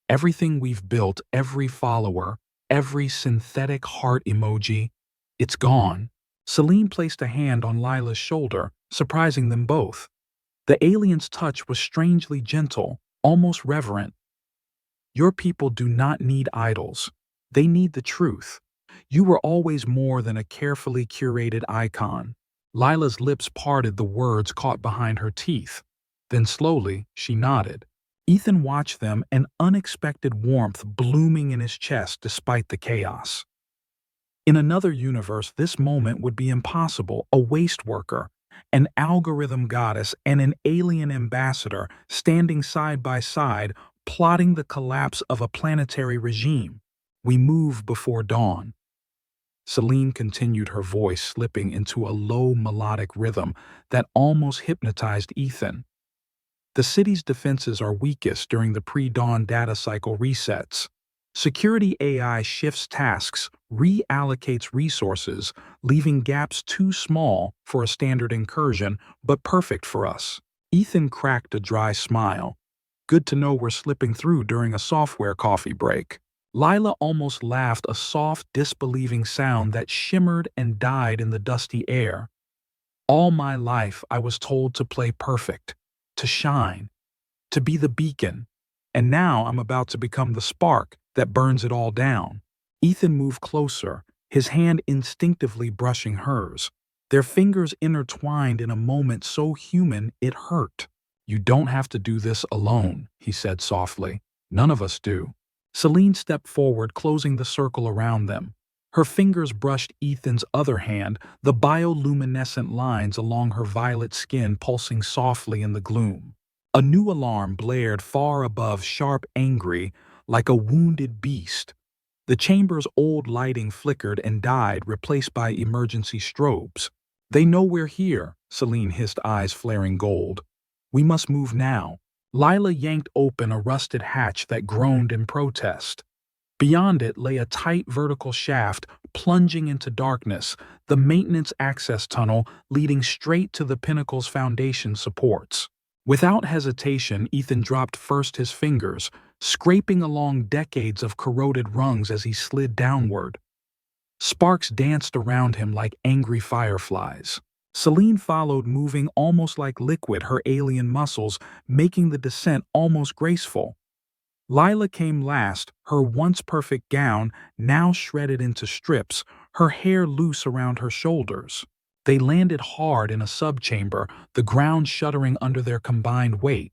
everything we've built, every follower, every synthetic heart emoji, it's gone." Celine placed a hand on Lila's shoulder, surprising them both. The alien's touch was strangely gentle, almost reverent. "Your people do not need idols. They need the truth. You were always more than a carefully curated icon." Lila's lips parted, the words caught behind her teeth. Then slowly, she nodded. Ethan watched them, an unexpected warmth blooming in his chest despite the chaos. In another universe, this moment would be impossible. A waste worker, an algorithm goddess, and an alien ambassador standing side by side, plotting the collapse of a planetary regime. "We move before dawn." Celine continued, her voice slipping into a low melodic rhythm that almost hypnotized Ethan. "The city's defenses are weakest during the pre-dawn data cycle resets. Security AI shifts tasks, reallocates resources, leaving gaps too small for a standard incursion, but perfect for us." Ethan cracked a dry smile. "Good to know we're slipping through during a software coffee break." Lila almost laughed, a soft, disbelieving sound that shimmered and died in the dusty air. "All my life I was told to play perfect, to shine, to be the beacon, and now I'm about to become the spark that burns it all down." Ethan moved closer, his hand instinctively brushing hers. Their fingers intertwined in a moment so human it hurt. "You don't have to do this alone," he said softly. "None of us do." Celine stepped forward, closing the circle around them. Her fingers brushed Ethan's other hand, the bioluminescent lines along her violet skin pulsing softly in the gloom. A new alarm blared far above, sharp, angry, like a wounded beast. The chamber's old lighting flickered and died, replaced by emergency strobes. "They know we're here," Celine hissed, eyes flaring gold. "We must move now." Lila yanked open a rusted hatch that groaned in protest. Beyond it lay a tight vertical shaft plunging into darkness, the maintenance access tunnel leading straight to the pinnacle's foundation supports. Without hesitation, Ethan dropped first his fingers, scraping along decades of corroded rungs as he slid downward. Sparks danced around him like angry fireflies. Celine followed, moving almost like liquid, her alien muscles making the descent almost graceful. Lila came last, her once perfect gown now shredded into strips, her hair loose around her shoulders. They landed hard in a subchamber, the ground shuddering under their combined weight.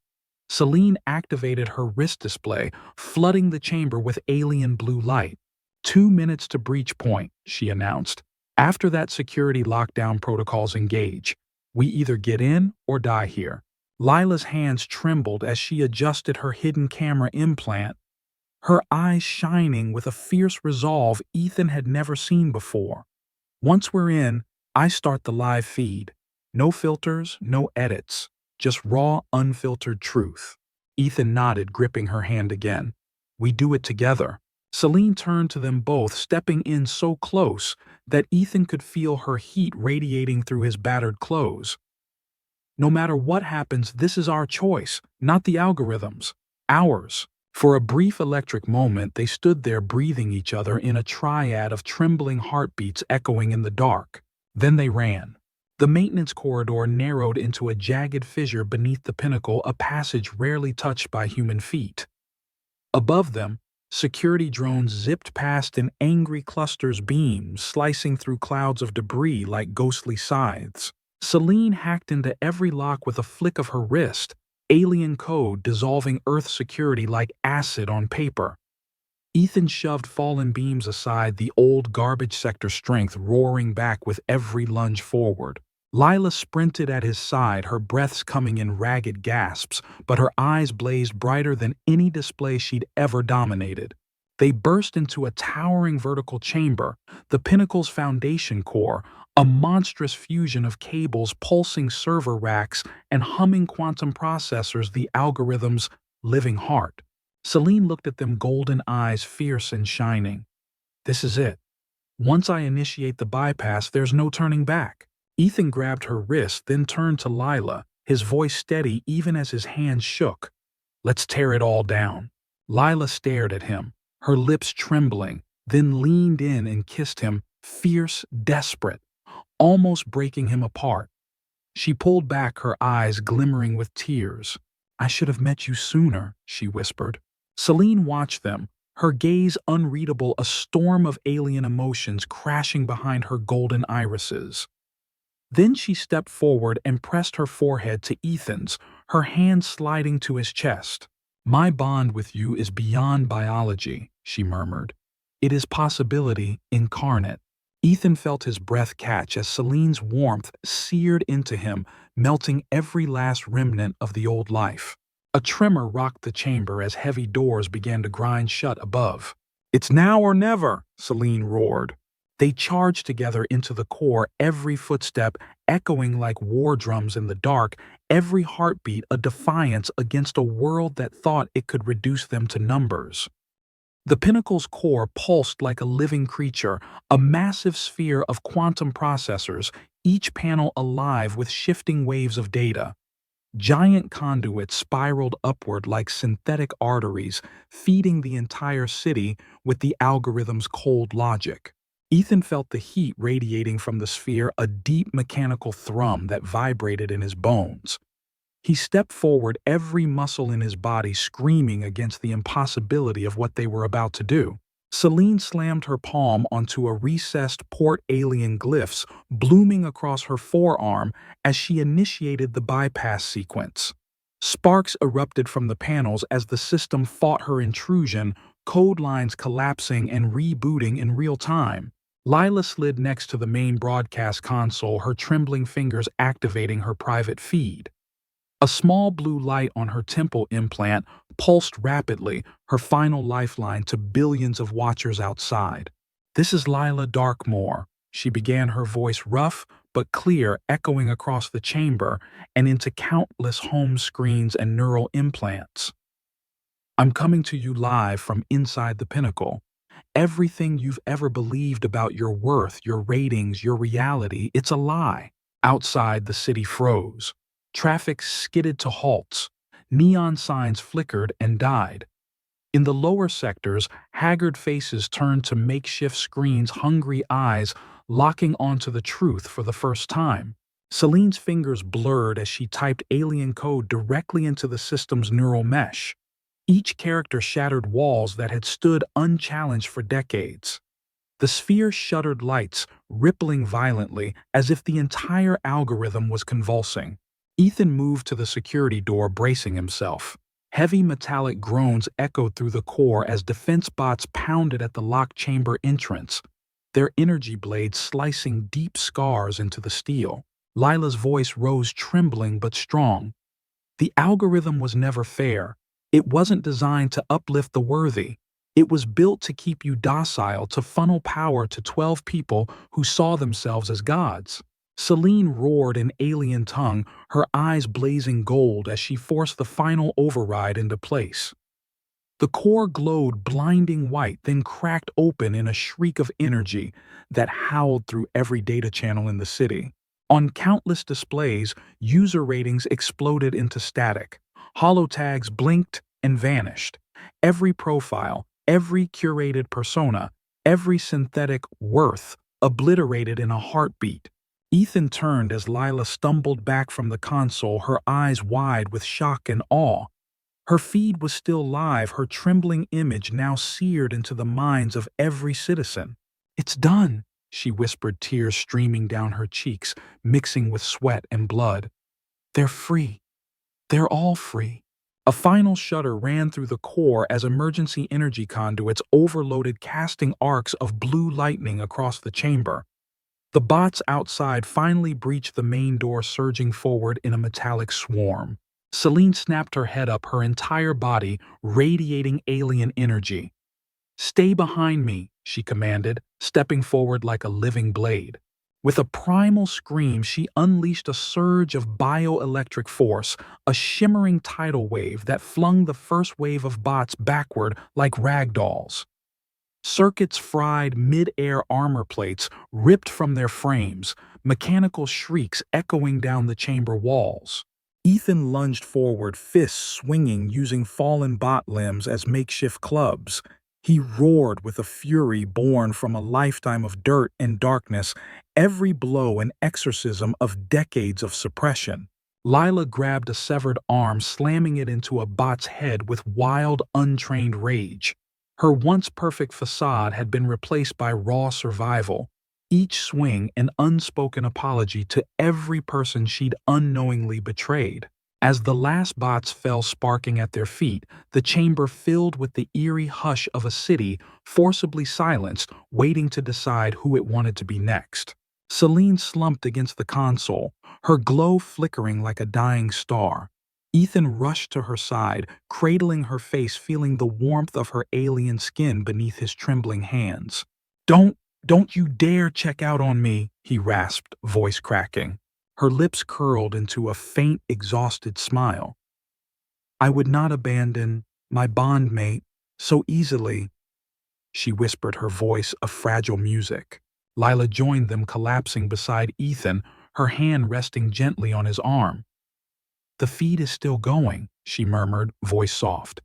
Celine activated her wrist display, flooding the chamber with alien blue light. 2 minutes to breach point, she announced. After that, security lockdown protocols engage. We either get in or die here. Lila's hands trembled as she adjusted her hidden camera implant, her eyes shining with a fierce resolve Ethan had never seen before. "Once we're in, I start the live feed. No filters, no edits, just raw, unfiltered truth." Ethan nodded, gripping her hand again. "We do it together." Celine turned to them both, stepping in so close that Ethan could feel her heat radiating through his battered clothes. "No matter what happens, this is our choice, not the algorithm's. Ours." For a brief electric moment, they stood there breathing each other in a triad of trembling heartbeats echoing in the dark. Then they ran. The maintenance corridor narrowed into a jagged fissure beneath the pinnacle, a passage rarely touched by human feet. Above them, security drones zipped past in angry clusters, beams slicing through clouds of debris like ghostly scythes. Celine hacked into every lock with a flick of her wrist, alien code dissolving Earth security like acid on paper. Ethan shoved fallen beams aside, the old garbage sector strength roaring back with every lunge forward. Lila sprinted at his side, her breaths coming in ragged gasps, but her eyes blazed brighter than any display she'd ever dominated. They burst into a towering vertical chamber, the Pinnacle's foundation core, a monstrous fusion of cables, pulsing server racks, and humming quantum processors, the algorithm's living heart. Celine looked at them, golden eyes fierce and shining. This is it. Once I initiate the bypass, there's no turning back. Ethan grabbed her wrist, then turned to Lila, his voice steady even as his hands shook. Let's tear it all down. Lila stared at him, her lips trembling, then leaned in and kissed him, fierce, desperate, almost breaking him apart. She pulled back, her eyes glimmering with tears. I should have met you sooner, she whispered. Celine watched them, her gaze unreadable, a storm of alien emotions crashing behind her golden irises. Then she stepped forward and pressed her forehead to Ethan's, her hand sliding to his chest. My bond with you is beyond biology, she murmured. It is possibility incarnate. Ethan felt his breath catch as Celine's warmth seared into him, melting every last remnant of the old life. A tremor rocked the chamber as heavy doors began to grind shut above. It's now or never, Celine roared. They charged together into the core, every footstep echoing like war drums in the dark, every heartbeat a defiance against a world that thought it could reduce them to numbers. The Pinnacle's core pulsed like a living creature, a massive sphere of quantum processors, each panel alive with shifting waves of data. Giant conduits spiraled upward like synthetic arteries, feeding the entire city with the algorithm's cold logic. Ethan felt the heat radiating from the sphere, a deep mechanical thrum that vibrated in his bones. He stepped forward, every muscle in his body screaming against the impossibility of what they were about to do. Celine slammed her palm onto a recessed port, alien glyphs blooming across her forearm as she initiated the bypass sequence. Sparks erupted from the panels as the system fought her intrusion, code lines collapsing and rebooting in real time. Lila slid next to the main broadcast console, her trembling fingers activating her private feed. A small blue light on her temple implant pulsed rapidly, her final lifeline to billions of watchers outside. This is Lila Darkmoor, she began, her voice rough but clear, echoing across the chamber and into countless home screens and neural implants. I'm coming to you live from inside the Pinnacle. Everything you've ever believed about your worth, your ratings, your reality, it's a lie. Outside, the city froze. Traffic skidded to halts. Neon signs flickered and died. In the lower sectors, haggard faces turned to makeshift screens, hungry eyes locking onto the truth for the first time. Celine's fingers blurred as she typed alien code directly into the system's neural mesh. Each character shattered walls that had stood unchallenged for decades. The sphere shuddered, lights rippling violently as if the entire algorithm was convulsing. Ethan moved to the security door, bracing himself. Heavy metallic groans echoed through the core as defense bots pounded at the locked chamber entrance, their energy blades slicing deep scars into the steel. Lila's voice rose, trembling but strong. The algorithm was never fair. It wasn't designed to uplift the worthy. It was built to keep you docile, to funnel power to 12 people who saw themselves as gods. Celine roared in alien tongue, her eyes blazing gold as she forced the final override into place. The core glowed blinding white, then cracked open in a shriek of energy that howled through every data channel in the city. On countless displays, user ratings exploded into static. Holotags blinked and vanished. Every profile, every curated persona, every synthetic worth obliterated in a heartbeat. Ethan turned as Lila stumbled back from the console, her eyes wide with shock and awe. Her feed was still live, her trembling image now seared into the minds of every citizen. It's done, she whispered, tears streaming down her cheeks, mixing with sweat and blood. They're free. They're all free. A final shudder ran through the core as emergency energy conduits overloaded, casting arcs of blue lightning across the chamber. The bots outside finally breached the main door, surging forward in a metallic swarm. Celine snapped her head up, her entire body radiating alien energy. "Stay behind me," she commanded, stepping forward like a living blade. With a primal scream, she unleashed a surge of bioelectric force, a shimmering tidal wave that flung the first wave of bots backward like rag dolls. Circuits fried, mid-air armor plates ripped from their frames, mechanical shrieks echoing down the chamber walls. Ethan lunged forward, fists swinging, using fallen bot limbs as makeshift clubs. He roared with a fury born from a lifetime of dirt and darkness, every blow an exorcism of decades of suppression. Lila grabbed a severed arm, slamming it into a bot's head with wild, untrained rage. Her once perfect facade had been replaced by raw survival, each swing an unspoken apology to every person she'd unknowingly betrayed. As the last bots fell sparking at their feet, the chamber filled with the eerie hush of a city forcibly silenced, waiting to decide who it wanted to be next. Celine slumped against the console, her glow flickering like a dying star. Ethan rushed to her side, cradling her face, feeling the warmth of her alien skin beneath his trembling hands. Don't you dare check out on me," he rasped, voice cracking. Her lips curled into a faint, exhausted smile. "I would not abandon my bondmate so easily," she whispered, her voice of fragile music. Lila joined them, collapsing beside Ethan, her hand resting gently on his arm. "The feed is still going," she murmured, voice soft.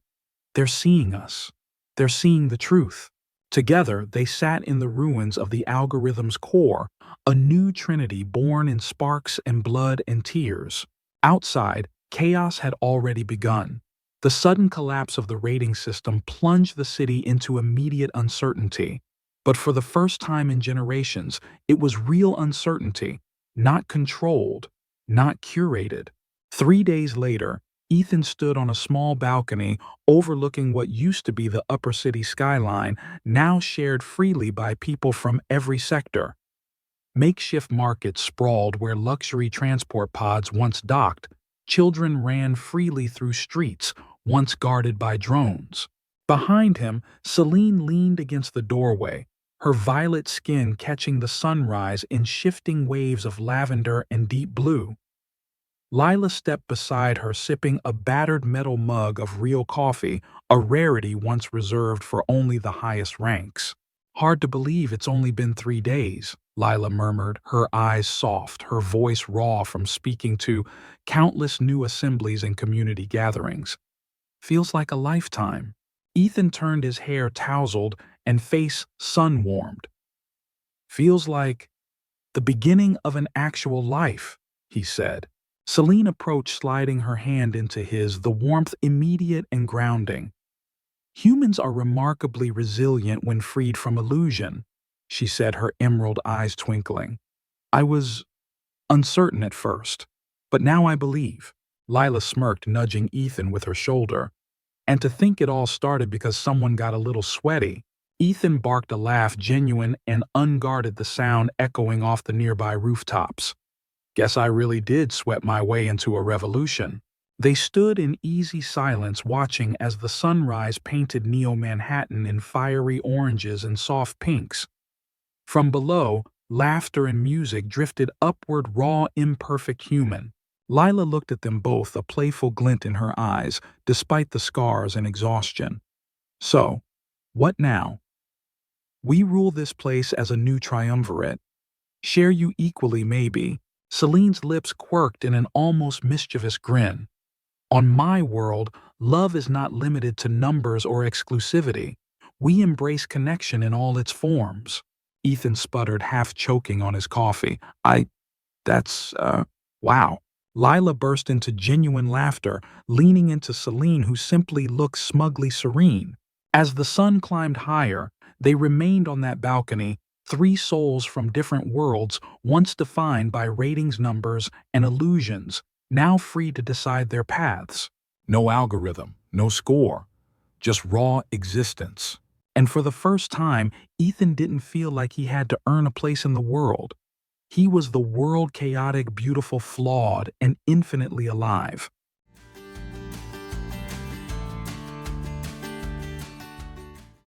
"They're seeing us. They're seeing the truth." Together, they sat in the ruins of the algorithm's core, a new trinity born in sparks and blood and tears. Outside, chaos had already begun. The sudden collapse of the rating system plunged the city into immediate uncertainty. But for the first time in generations, it was real uncertainty, not controlled, not curated. 3 days later, Ethan stood on a small balcony overlooking what used to be the upper city skyline, now shared freely by people from every sector. Makeshift markets sprawled where luxury transport pods once docked. Children ran freely through streets once guarded by drones. Behind him, Celine leaned against the doorway, her violet skin catching the sunrise in shifting waves of lavender and deep blue. Lila stepped beside her, sipping a battered metal mug of real coffee, a rarity once reserved for only the highest ranks. "Hard to believe it's only been 3 days," Lila murmured, her eyes soft, her voice raw from speaking to countless new assemblies and community gatherings. "Feels like a lifetime." Ethan turned, his hair tousled and face sun-warmed. "Feels like the beginning of an actual life," he said. Celine approached, sliding her hand into his, the warmth immediate and grounding. "Humans are remarkably resilient when freed from illusion," she said, her emerald eyes twinkling. "I was uncertain at first, but now I believe." Lila smirked, nudging Ethan with her shoulder. "And to think it all started because someone got a little sweaty." Ethan barked a laugh, genuine and unguarded, the sound echoing off the nearby rooftops. "Guess I really did sweat my way into a revolution." They stood in easy silence, watching as the sunrise painted Neo-Manhattan in fiery oranges and soft pinks. From below, laughter and music drifted upward, raw, imperfect, human. Lila looked at them both, a playful glint in her eyes, despite the scars and exhaustion. "So, what now? We rule this place as a new triumvirate. Share you equally, maybe." Celine's lips quirked in an almost mischievous grin. "On my world, love is not limited to numbers or exclusivity. We embrace connection in all its forms." Ethan sputtered, half choking on his coffee. That's, wow." Lila burst into genuine laughter, leaning into Celine, who simply looked smugly serene. As the sun climbed higher, they remained on that balcony, three souls from different worlds, once defined by ratings, numbers, and illusions, now free to decide their paths. No algorithm, no score, just raw existence. And for the first time, Ethan didn't feel like he had to earn a place in the world. He was the world chaotic, beautiful, flawed, and infinitely alive.